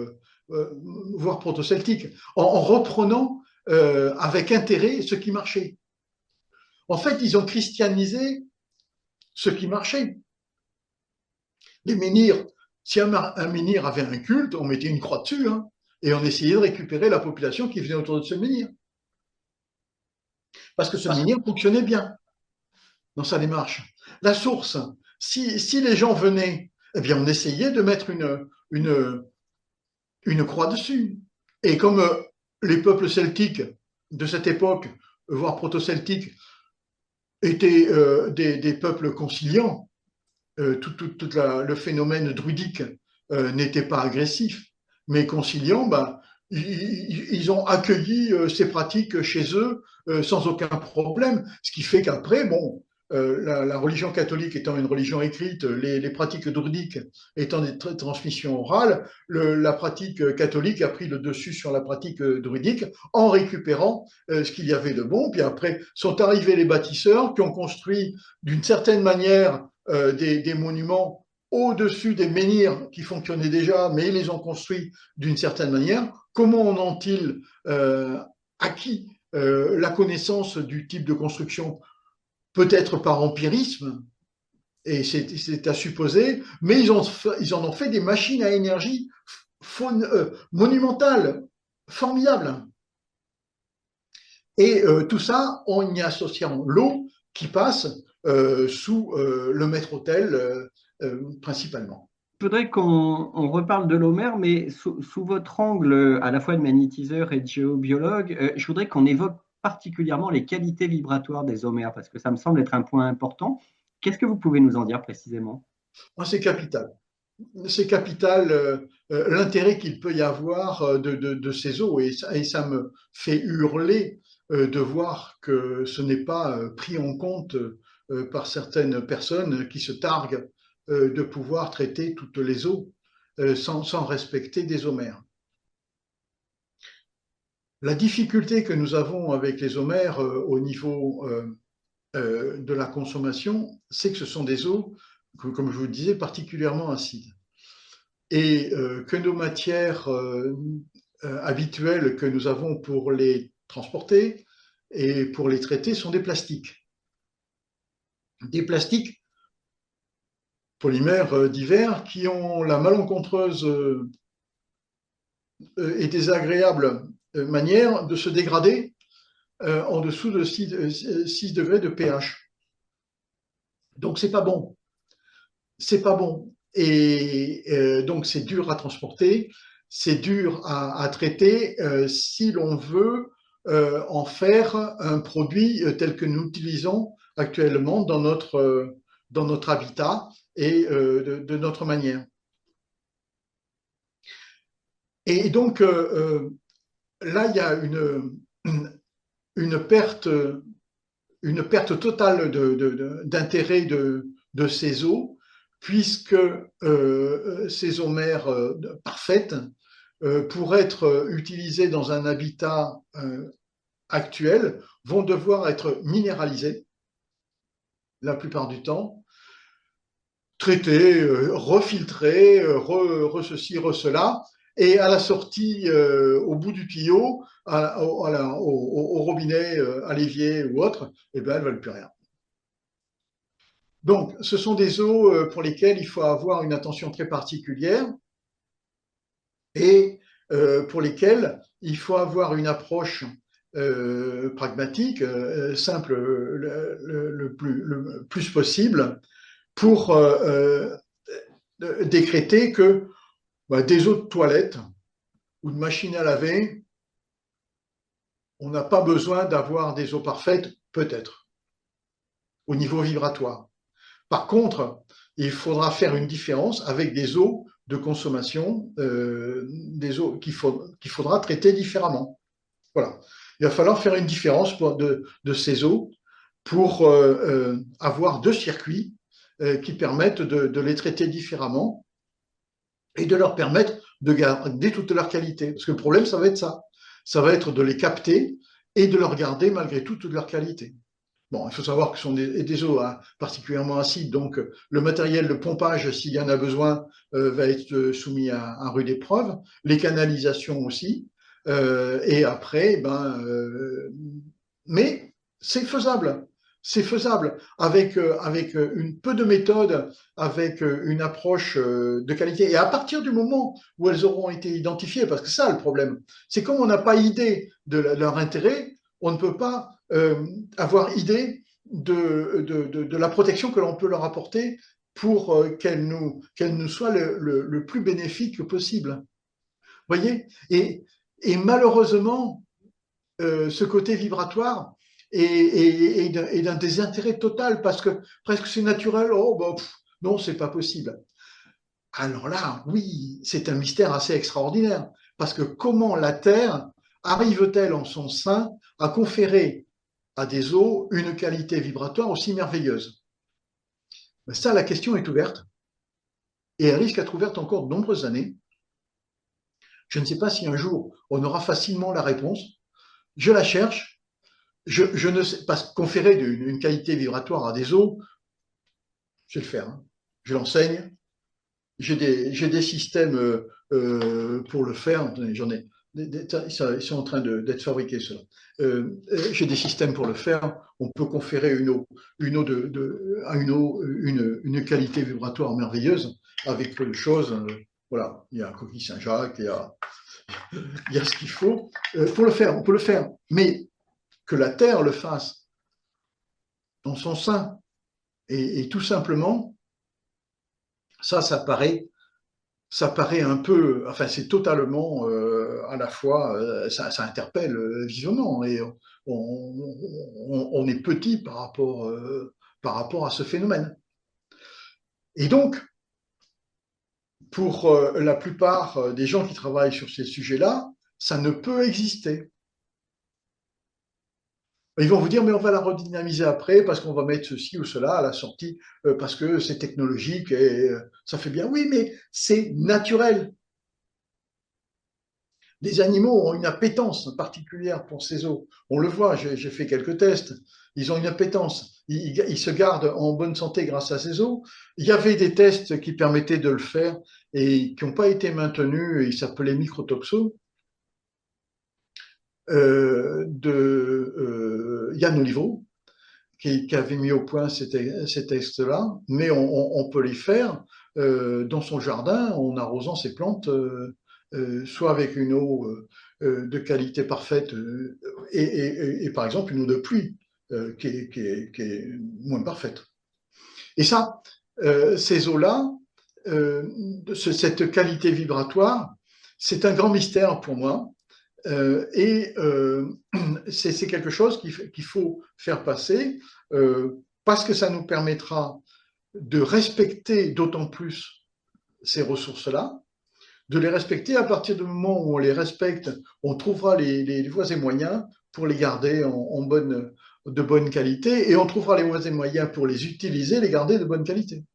voire proto-celtiques, en reprenant avec intérêt ce qui marchait. En fait, ils ont christianisé ce qui marchait. Les menhirs, si un menhir avait un culte, on mettait une croix dessus, hein, et on essayait de récupérer la population qui venait autour de ce menhir. Parce que ce menhir fonctionnait bien dans sa démarche. La source, si les gens venaient, eh bien, on essayait de mettre une croix dessus. Et comme les peuples celtiques de cette époque, voire proto-celtiques, étaient des peuples conciliants. Le phénomène druidique n'était pas agressif, mais conciliant, bah, ils ont accueilli ces pratiques chez eux sans aucun problème. Ce qui fait qu'après, bon, la religion catholique étant une religion écrite, les pratiques druidiques étant des transmissions orales, la pratique catholique a pris le dessus sur la pratique druidique en récupérant ce qu'il y avait de bon. Puis après sont arrivés les bâtisseurs qui ont construit d'une certaine manière des monuments au-dessus des menhirs qui fonctionnaient déjà, mais ils les ont construits d'une certaine manière. Comment ont-ils acquis la connaissance du type de construction? Peut-être par empirisme, et c'est à supposer, mais ils en ont fait des machines à énergie monumentales, formidables. Et tout ça en y associant l'eau qui passe sous le maître-autel principalement. Je voudrais qu'on reparle de l'Homère, mais sous votre angle à la fois de magnétiseur et de géobiologue, je voudrais qu'on évoque particulièrement les qualités vibratoires des Homères, parce que ça me semble être un point important. Qu'est-ce que vous pouvez nous en dire précisément? C'est capital. C'est capital l'intérêt qu'il peut y avoir de ces eaux, et ça me fait hurler de voir que ce n'est pas pris en compte par certaines personnes qui se targuent de pouvoir traiter toutes les eaux sans respecter des Homères. La difficulté que nous avons avec les Homères au niveau de la consommation, c'est que ce sont des eaux, comme je vous le disais, particulièrement acides. Et que nos matières habituelles que nous avons pour les transporter et pour les traiter sont des plastiques. Des plastiques polymères divers qui ont la malencontreuse et désagréable manière de se dégrader en dessous de 6 degrés de pH. Donc c'est pas bon. C'est pas bon. Et donc c'est dur à transporter, c'est dur à traiter si l'on veut en faire un produit tel que nous l'utilisons actuellement dans notre habitat et de notre manière. Et donc là, il y a une perte totale d'intérêt de ces eaux, puisque ces eaux mères parfaites, pour être utilisées dans un habitat actuel, vont devoir être minéralisées la plupart du temps, traitées, refiltrées, ceci, cela, et à la sortie, au bout du tuyau, au robinet, à l'évier ou autre, eh ben, elles ne valent plus rien. Donc, ce sont des eaux pour lesquelles il faut avoir une attention très particulière et pour lesquelles il faut avoir une approche pragmatique, simple le plus possible pour décréter que des eaux de toilette ou de machine à laver, on n'a pas besoin d'avoir des eaux parfaites, peut-être, au niveau vibratoire. Par contre, il faudra faire une différence avec des eaux de consommation, des eaux qu'il faudra traiter différemment. Voilà. Il va falloir faire une différence de ces eaux pour avoir deux circuits qui permettent de les traiter différemment et de leur permettre de garder toute leur qualité. Parce que le problème, ça va être ça. Ça va être de les capter et de leur garder malgré tout toute leur qualité. Bon, il faut savoir que ce sont des eaux particulièrement acides, donc le matériel de pompage, s'il y en a besoin, va être soumis à rude épreuve, les canalisations aussi, et après, mais c'est faisable. C'est faisable avec une peu de méthode, avec une approche de qualité. Et à partir du moment où elles auront été identifiées, parce que ça, le problème, c'est comme on n'a pas idée de leur intérêt, on ne peut pas avoir idée de la protection que l'on peut leur apporter pour qu'elle nous soit le plus bénéfique possible. Voyez, et malheureusement, ce côté vibratoire et d'un désintérêt total parce que presque c'est naturel. Oh, bah, non, c'est pas possible. Alors là, oui, c'est un mystère assez extraordinaire parce que comment la Terre arrive-t-elle en son sein à conférer à des eaux une qualité vibratoire aussi merveilleuse? Ça, la question est ouverte et elle risque d'être ouverte encore de nombreuses années. Je ne sais pas si un jour on aura facilement la réponse. Je la cherche. Je ne sais pas conférer une qualité vibratoire à des eaux, je vais le faire. Hein. Je l'enseigne. J'ai des systèmes pour le faire. J'en ai. Ils sont en train d'être fabriqués, cela. J'ai des systèmes pour le faire. On peut conférer à une eau une qualité vibratoire merveilleuse avec peu de choses. Voilà, il y a un coquille Saint-Jacques, il y a ce qu'il faut pour le faire. On peut le faire, mais que la Terre le fasse dans son sein et tout simplement, ça paraît un peu, enfin c'est totalement à la fois, ça interpelle vivement et on est petit par rapport à ce phénomène. Et donc, pour la plupart des gens qui travaillent sur ces sujets-là, ça ne peut exister. Ils vont vous dire, mais on va la redynamiser après parce qu'on va mettre ceci ou cela à la sortie parce que c'est technologique et ça fait bien. Oui, mais c'est naturel. Les animaux ont une appétence particulière pour ces eaux. On le voit, j'ai fait quelques tests. Ils ont une appétence. Ils se gardent en bonne santé grâce à ces eaux. Il y avait des tests qui permettaient de le faire et qui n'ont pas été maintenus. Ils s'appelaient microtoxo de Yann Oliveau, qui avait mis au point ces tests-là. Mais on peut les faire dans son jardin en arrosant ses plantes soit avec une eau de qualité parfaite et par exemple une eau de pluie qui est moins parfaite. Et ça, ces eaux-là, cette qualité vibratoire, c'est un grand mystère pour moi. Et c'est quelque chose qu'il faut faire passer parce que ça nous permettra de respecter d'autant plus ces ressources-là, de les respecter. À partir du moment où on les respecte, on trouvera les voies et moyens pour les garder de bonne qualité et on trouvera les voies et moyens pour les utiliser, les garder de bonne qualité.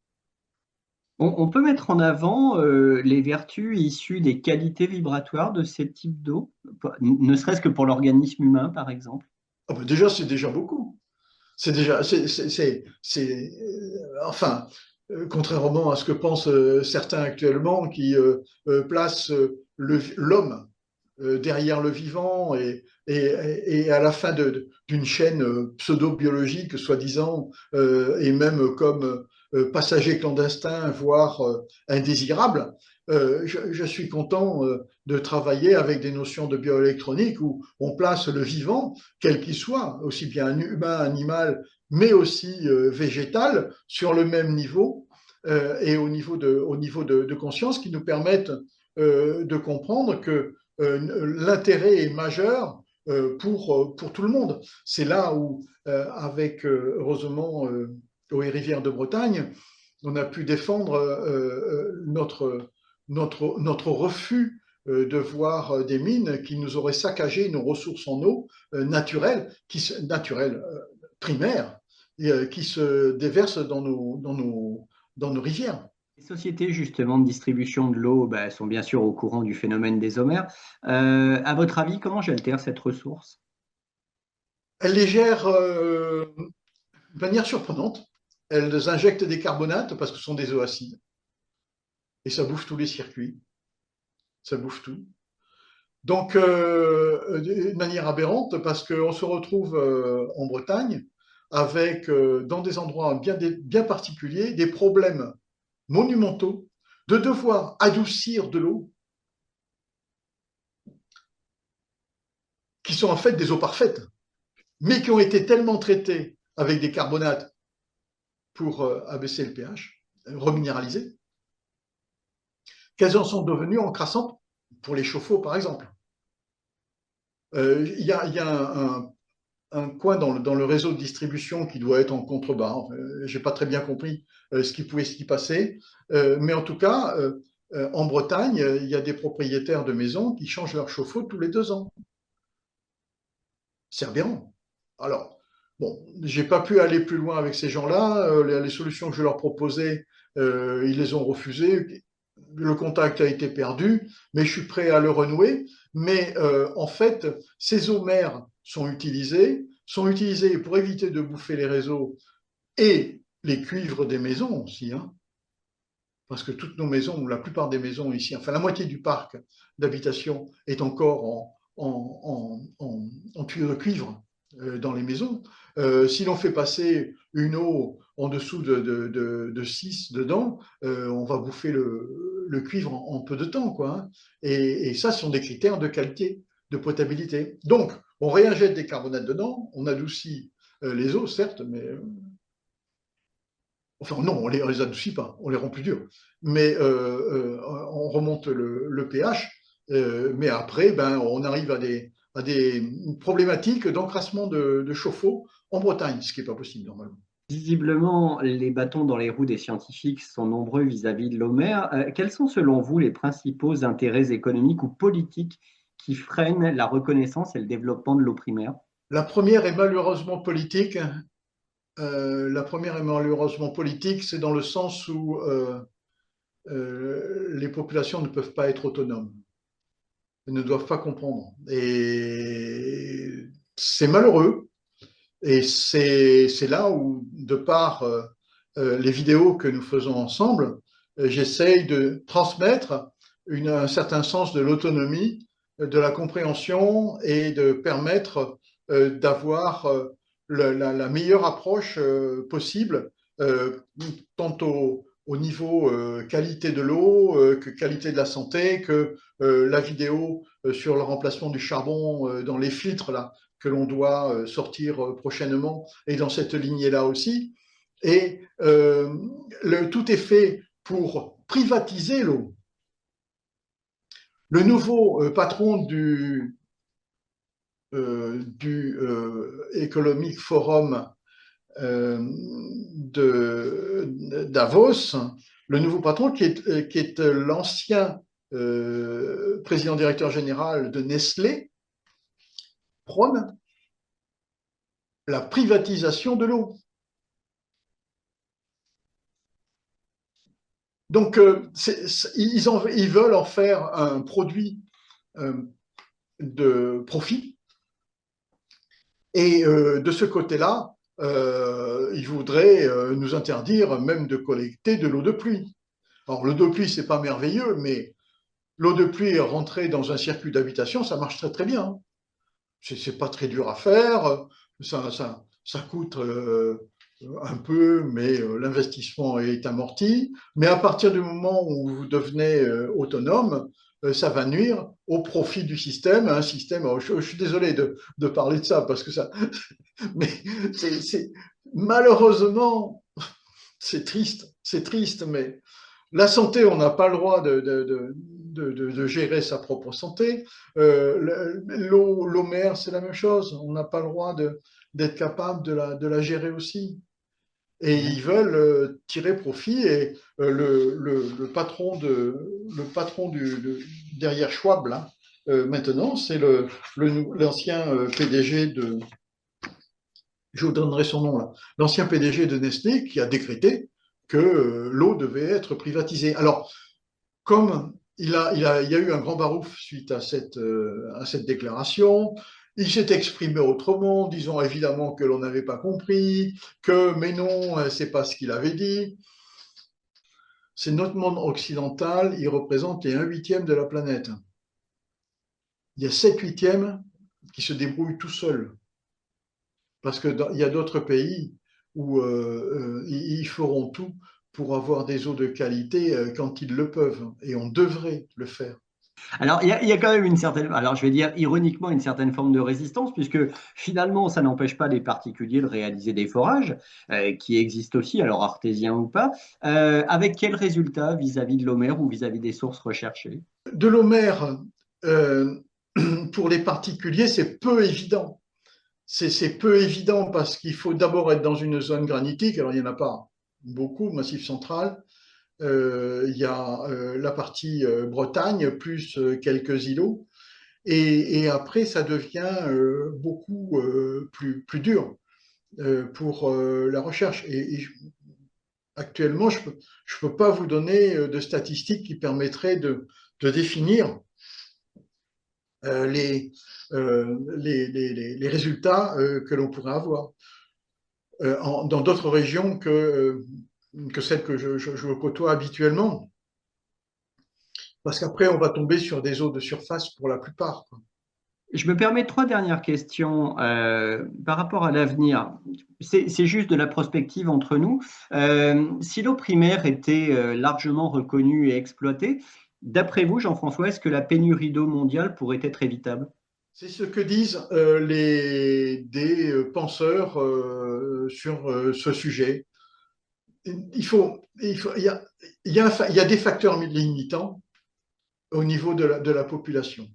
On peut mettre en avant les vertus issues des qualités vibratoires de ces types d'eau, ne serait-ce que pour l'organisme humain, par exemple. Oh ben déjà, c'est déjà beaucoup. C'est déjà, enfin, contrairement à ce que pensent certains actuellement qui placent l'homme derrière le vivant et à la fin d'une chaîne pseudo-biologique, soi-disant, et même comme passager clandestin, voire indésirable, je suis content de travailler avec des notions de bioélectronique où on place le vivant, quel qu'il soit, aussi bien humain, animal, mais aussi végétal, sur le même niveau et au niveau de conscience qui nous permettent de comprendre que l'intérêt est majeur pour tout le monde. C'est là où, avec heureusement aux rivières de Bretagne, on a pu défendre notre refus de voir des mines qui nous auraient saccagé nos ressources en eau naturelles, naturelles primaires, qui se déversent dans nos rivières. Les sociétés justement de distribution de l'eau sont bien sûr au courant du phénomène des omers. À votre avis, comment j'altère cette ressource? Elles les gèrent de manière surprenante. Elles injectent des carbonates parce que ce sont des eaux acides et ça bouffe tous les circuits, ça bouffe tout. Donc, de manière aberrante, parce qu'on se retrouve en Bretagne avec, dans des endroits bien particuliers, des problèmes monumentaux de devoir adoucir de l'eau qui sont en fait des eaux parfaites, mais qui ont été tellement traitées avec des carbonates pour abaisser le pH, reminéraliser, qu'elles en sont devenues encrassantes pour les chauffe-eau, par exemple. Il y a un coin dans le réseau de distribution qui doit être en contrebas. Je n'ai pas très bien compris ce qui pouvait s'y passer. Mais en tout cas, en Bretagne, il y a des propriétaires de maisons qui changent leur chauffe-eau tous les 2 ans. C'est aberrant. Alors, bon, j'ai pas pu aller plus loin avec ces gens-là. Les solutions que je leur proposais, ils les ont refusées. Le contact a été perdu, mais je suis prêt à le renouer. Mais en fait, ces eaux mers sont utilisées pour éviter de bouffer les réseaux et les cuivres des maisons aussi, hein, parce que toutes nos maisons, ou la plupart des maisons ici, enfin la moitié du parc d'habitation est encore en tuyaux de cuivre dans les maisons. Si l'on fait passer une eau en dessous de 6 dedans, on va bouffer le cuivre en peu de temps, quoi, hein. Et ça, ce sont des critères de qualité, de potabilité. Donc, on réinjecte des carbonates dedans, on adoucit les eaux, certes, mais enfin, non, on les adoucit pas, on les rend plus durs. Mais on remonte le pH, mais après, ben, on arrive à des problématiques d'encrassement de chauffe-eau en Bretagne, ce qui n'est pas possible normalement. Visiblement, les bâtons dans les roues des scientifiques sont nombreux vis-à-vis de l'eau mer. Quels sont selon vous les principaux intérêts économiques ou politiques qui freinent la reconnaissance et le développement de l'eau primaire? La première est malheureusement politique. La première est malheureusement politique, c'est dans le sens où les populations ne peuvent pas être autonomes, elles ne doivent pas comprendre. Et c'est malheureux. Et c'est là où, de par les vidéos que nous faisons ensemble, j'essaye de transmettre un certain sens de l'autonomie, de la compréhension et de permettre d'avoir la meilleure approche possible, tant au niveau qualité de l'eau, que qualité de la santé, que la vidéo sur le remplacement du charbon dans les filtres là, que l'on doit sortir prochainement, et dans cette lignée-là aussi. Et tout est fait pour privatiser l'eau. Le nouveau patron du Economic Forum de Davos, le nouveau patron qui est l'ancien président directeur général de Nestlé, prône la privatisation de l'eau. Donc, ils veulent en faire un produit de profit. Et de ce côté-là, ils voudraient nous interdire même de collecter de l'eau de pluie. Alors, l'eau de pluie, c'est pas merveilleux, mais l'eau de pluie rentrée dans un circuit d'habitation, ça marche très très bien. C'est pas très dur à faire, ça coûte un peu, mais l'investissement est amorti. Mais à partir du moment où vous devenez autonome, ça va nuire au profit du système. Un système, je suis désolé de parler de ça parce que ça, mais malheureusement, c'est triste, mais la santé, on n'a pas le droit de gérer sa propre santé. L'eau mer, c'est la même chose. On n'a pas le droit d'être capable de la gérer aussi. Et ils veulent tirer profit. Et le patron derrière Schwab, là, maintenant, c'est l'ancien PDG de, je vous donnerai son nom là, l'ancien PDG de Nestlé qui a décrété que l'eau devait être privatisée. Alors, comme il y a eu un grand barouf suite à cette déclaration, il s'est exprimé autrement, disant évidemment que l'on n'avait pas compris, que mais non, c'est pas ce qu'il avait dit. C'est notre monde occidental, il représente les 1/8 de la planète. Il y a 7/8 qui se débrouillent tout seuls. Parce qu'il y a d'autres pays où ils feront tout pour avoir des eaux de qualité quand ils le peuvent, et on devrait le faire. Alors, il y a quand même une certaine, alors je vais dire ironiquement, une certaine forme de résistance, puisque finalement, ça n'empêche pas les particuliers de réaliser des forages, qui existent aussi, alors artésiens ou pas. Avec quel résultat vis-à-vis de l'eau mer ou vis-à-vis des sources recherchées? De l'eau mer, pour les particuliers, c'est peu évident. c'est peu évident parce qu'il faut d'abord être dans une zone granitique. Alors, il n'y en a pas beaucoup, Massif central. Il y a la partie Bretagne, plus quelques îlots. Et après, ça devient beaucoup plus dur pour la recherche. Actuellement, je ne peux pas vous donner de statistiques qui permettraient de définir les, les résultats que l'on pourrait avoir dans d'autres régions que celles que je côtoie habituellement. Parce qu'après, on va tomber sur des eaux de surface pour la plupart. Je me permets trois dernières questions par rapport à l'avenir. C'est juste de la prospective entre nous. Si l'eau primaire était largement reconnue et exploitée, d'après vous, Jean-François, est-ce que la pénurie d'eau mondiale pourrait être évitable? C'est ce que disent des penseurs sur ce sujet. Il y a des facteurs limitants au niveau de la population.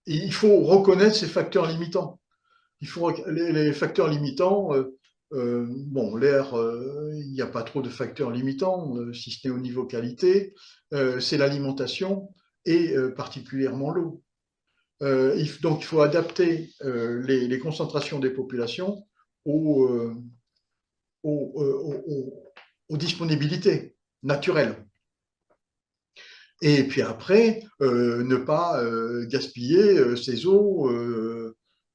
Et il faut reconnaître ces facteurs limitants. Les facteurs limitants, bon, l'air, il n'y a pas trop de facteurs limitants, si ce n'est au niveau qualité, c'est l'alimentation et particulièrement l'eau. Donc, il faut adapter les concentrations des populations aux, aux, aux disponibilités naturelles. Et puis après, ne pas gaspiller ces eaux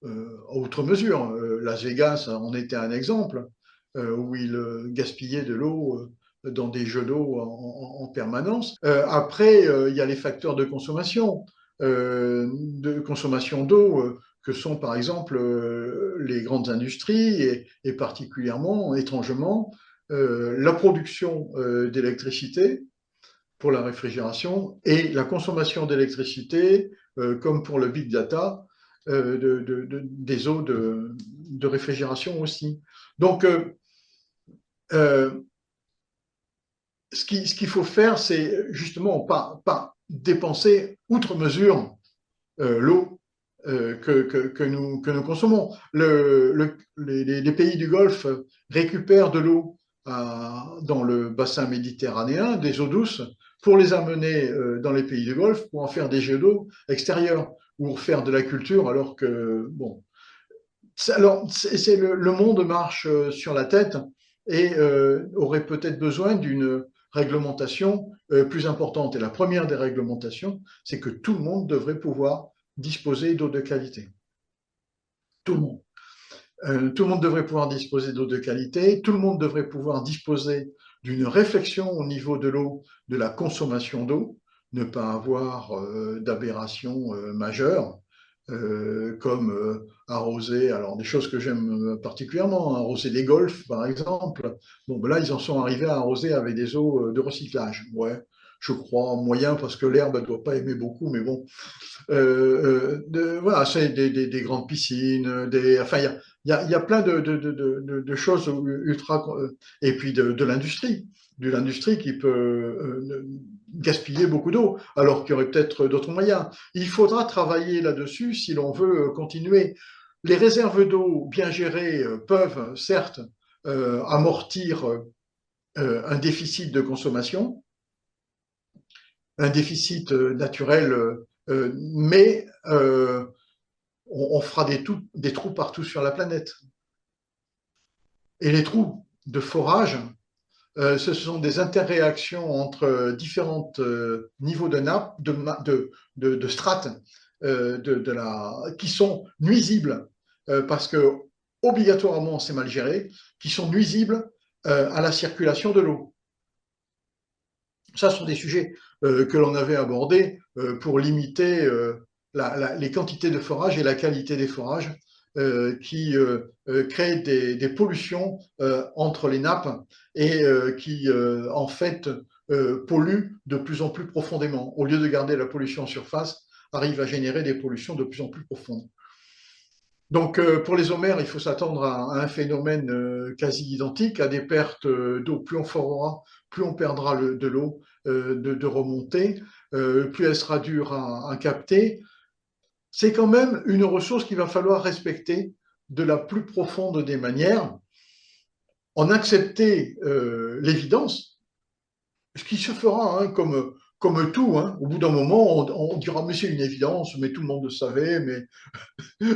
à outre mesure. Las Vegas en était un exemple, où il gaspillait de l'eau dans des jeux d'eau en permanence. Après, il y a les facteurs de consommation d'eau, que sont par exemple les grandes industries et particulièrement, étrangement, la production d'électricité pour la réfrigération et la consommation d'électricité, comme pour le big data, des eaux de réfrigération aussi. Donc, ce qu'il faut faire, c'est justement pas dépenser outre mesure l'eau que nous consommons. Les pays du Golfe récupèrent de l'eau dans le bassin méditerranéen, des eaux douces, pour les amener dans les pays du Golfe pour en faire des jets d'eau extérieurs ou faire de la culture, alors que, bon, alors, le monde marche sur la tête et aurait peut-être besoin d'une réglementation plus importante. Et la première des réglementations, c'est que tout le monde devrait pouvoir disposer d'eau de qualité. Tout le monde. Tout le monde devrait pouvoir disposer d'eau de qualité, tout le monde devrait pouvoir disposer d'une réflexion au niveau de l'eau, de la consommation d'eau, ne pas avoir d'aberrations majeures, comme arroser, alors des choses que j'aime particulièrement, arroser des golfs par exemple. Bon, ben là, ils en sont arrivés à arroser avec des eaux de recyclage. Ouais, je crois moyen parce que l'herbe ne doit pas aimer beaucoup, mais bon. Voilà, c'est des grandes piscines, enfin, il y a plein de choses ultra. Et puis de l'industrie qui peut gaspiller beaucoup d'eau, alors qu'il y aurait peut-être d'autres moyens. Il faudra travailler là-dessus si l'on veut continuer. Les réserves d'eau bien gérées peuvent certes amortir un déficit de consommation, un déficit naturel, mais on fera des trous partout sur la planète. Et les trous de forage, ce sont des interréactions entre différents niveaux de nappe, de strates, qui sont nuisibles, parce que obligatoirement c'est mal géré, qui sont nuisibles à la circulation de l'eau. Ça, ce sont des sujets que l'on avait abordés pour limiter les quantités de forage et la qualité des forages qui créent des pollutions entre les nappes et qui, en fait, polluent de plus en plus profondément. Au lieu de garder la pollution en surface, arrivent à générer des pollutions de plus en plus profondes. Donc, pour les homères, il faut s'attendre à un phénomène quasi identique, à des pertes d'eau. Plus on forera, plus on perdra de l'eau de remontée, plus elle sera dure à capter. c'est quand même une ressource qu'il va falloir respecter de la plus profonde des manières, en accepter l'évidence, ce qui se fera hein, comme tout. Hein. Au bout d'un moment, on dira, mais c'est une évidence, mais tout le monde le savait, mais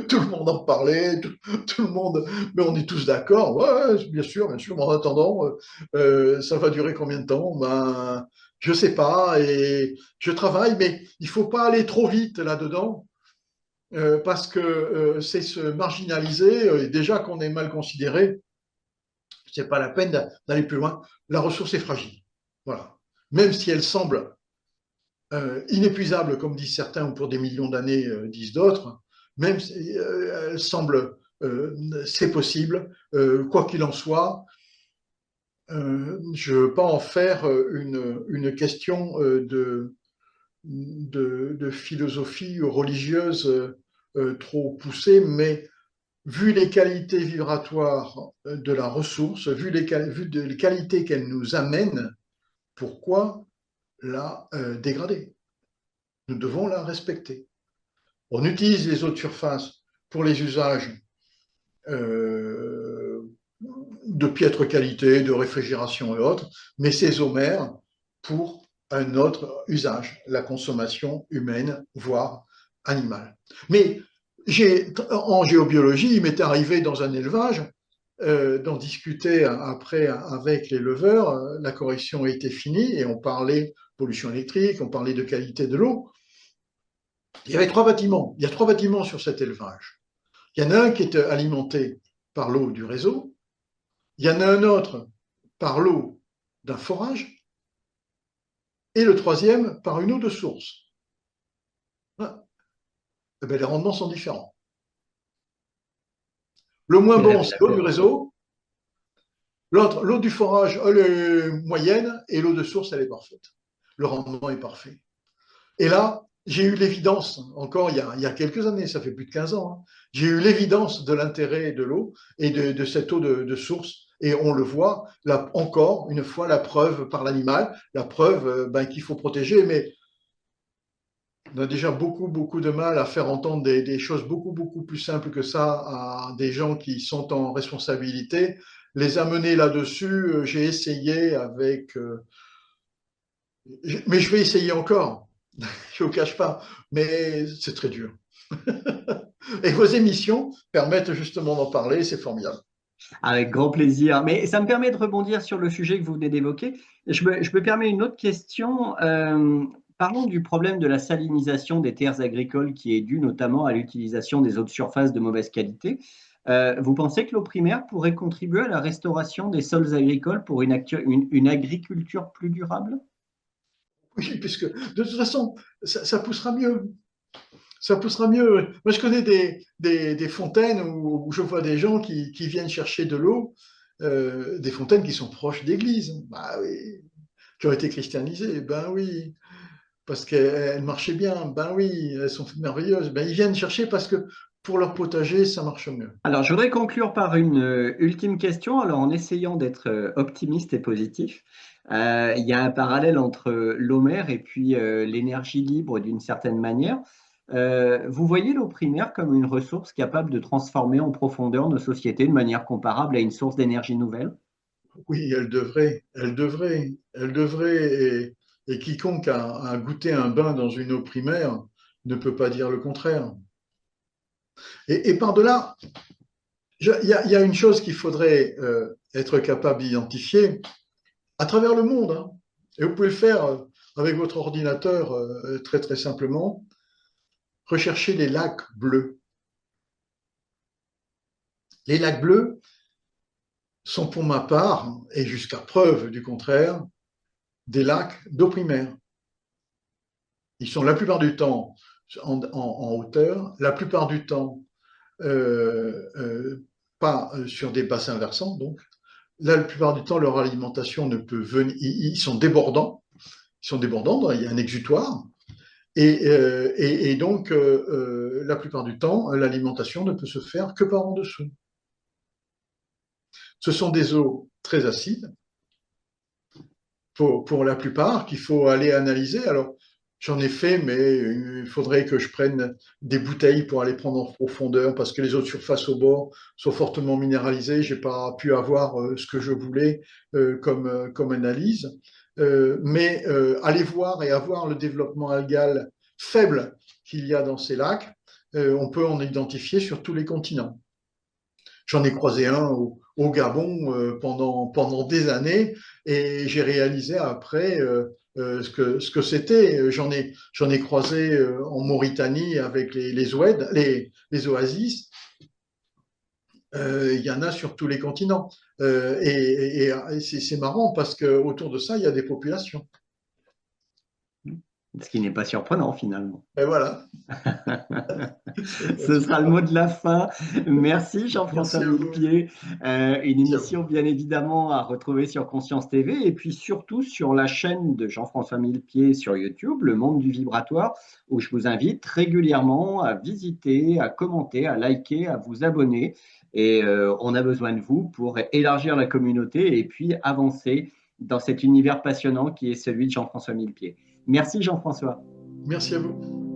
tout le monde en parlait, tout le monde, mais on est tous d'accord. Ouais, bien sûr, mais en attendant, ça va durer combien de temps? Ben, je sais pas, et je travaille, mais il faut pas aller trop vite là-dedans, parce que c'est se marginaliser, et déjà qu'on est mal considéré, c'est pas la peine d'aller plus loin. La ressource est fragile. Voilà. Même si elle semble inépuisable, comme disent certains, ou pour des millions d'années, disent d'autres, même si elle semble, c'est possible, quoi qu'il en soit, je ne veux pas en faire une question de philosophie religieuse trop poussée, mais vu les qualités vibratoires de la ressource, vu les qualités qu'elle nous amène, pourquoi la dégrader? Nous devons la respecter. On utilise les eaux de surface pour les usages de piètre qualité, de réfrigération et autres, mais ces eaux mers pour un autre usage, la consommation humaine, voire animale. Mais en géobiologie, il m'est arrivé dans un élevage d'en discuter après avec les leveurs. La correction était finie et on parlait pollution électrique, on parlait de qualité de l'eau. Il y avait 3 bâtiments. Il y a 3 bâtiments sur cet élevage. Il y en a un qui est alimenté par l'eau du réseau. Il y en a un autre par l'eau d'un forage. Et le troisième par une eau de source. Eh bien, les rendements sont différents. Le moins bon, c'est l'eau du réseau. L'autre, l'eau du forage, elle est moyenne. Et l'eau de source, elle est parfaite. Le rendement est parfait. Et là, j'ai eu l'évidence, encore il y a quelques années, ça fait plus de 15 ans, hein, j'ai eu l'évidence de l'intérêt de l'eau et de cette eau de source. Et on le voit, là, encore une fois, la preuve par l'animal, la preuve ben, qu'il faut protéger. Mais on a déjà beaucoup de mal à faire entendre des choses beaucoup plus simples que ça à des gens qui sont en responsabilité. Les amener là-dessus, j'ai essayé avec... mais je vais essayer encore. Je ne vous cache pas, mais c'est très dur. Et vos émissions permettent justement d'en parler, c'est formidable. Avec grand plaisir. Mais ça me permet de rebondir sur le sujet que vous venez d'évoquer. Je me permets une autre question. Parlons du problème de la salinisation des terres agricoles qui est due notamment à l'utilisation des eaux de surface de mauvaise qualité. Vous pensez que l'eau primaire pourrait contribuer à la restauration des sols agricoles pour une agriculture plus durable? Oui, puisque de toute façon, ça poussera mieux. Ça poussera mieux. Moi, je connais des fontaines où je vois des gens qui viennent chercher de l'eau, des fontaines qui sont proches d'églises. Bah oui, qui ont été christianisées. Ben oui, parce qu'elles marchaient bien. Ben oui, elles sont merveilleuses. Ben, ils viennent chercher parce que pour leur potager, ça marche mieux. Alors, je voudrais conclure par une ultime question, alors en essayant d'être optimiste et positif. Il y a un parallèle entre l'eau mère et puis l'énergie libre d'une certaine manière. Vous voyez l'eau primaire comme une ressource capable de transformer en profondeur nos sociétés de manière comparable à une source d'énergie nouvelle? Oui, elle devrait, et quiconque a goûté un bain dans une eau primaire ne peut pas dire le contraire. Et par-delà, il y a une chose qu'il faudrait être capable d'identifier à travers le monde, hein, et vous pouvez le faire avec votre ordinateur très simplement, rechercher les lacs bleus. Les lacs bleus sont pour ma part, et jusqu'à preuve du contraire, des lacs d'eau primaire. Ils sont la plupart du temps en hauteur, la plupart du temps pas sur des bassins versants, donc là, la plupart du temps, leur alimentation ne peut venir, ils sont débordants, il y a un exutoire, et donc la plupart du temps, l'alimentation ne peut se faire que par en dessous. Ce sont des eaux très acides, pour la plupart, qu'il faut aller analyser. Alors, J'en ai fait, mais il faudrait que je prenne des bouteilles pour aller prendre en profondeur parce que les eaux de surface au bord sont fortement minéralisées. J'ai pas pu avoir ce que je voulais comme analyse. Mais aller voir et avoir le développement algal faible qu'il y a dans ces lacs, on peut en identifier sur tous les continents. J'en ai croisé un au Gabon pendant des années et j'ai réalisé après ce que c'était. J'en ai croisé en Mauritanie avec les oued, les oasis. Il y en a sur tous les continents. Et c'est marrant parce qu'autour de ça, il y a des populations. Ce qui n'est pas surprenant finalement. Et voilà. Ce sera le mot de la fin. Merci Jean-François Merci à vous. Millepied. Une Merci à vous. émission bien évidemment à retrouver sur Conscience TV et puis surtout sur la chaîne de Jean-François Millepied sur YouTube, Le Monde du Vibratoire, où je vous invite régulièrement à visiter, à commenter, à liker, à vous abonner. Et on a besoin de vous pour élargir la communauté et puis avancer dans cet univers passionnant qui est celui de Jean-François Millepied. Merci Jean-François. Merci à vous.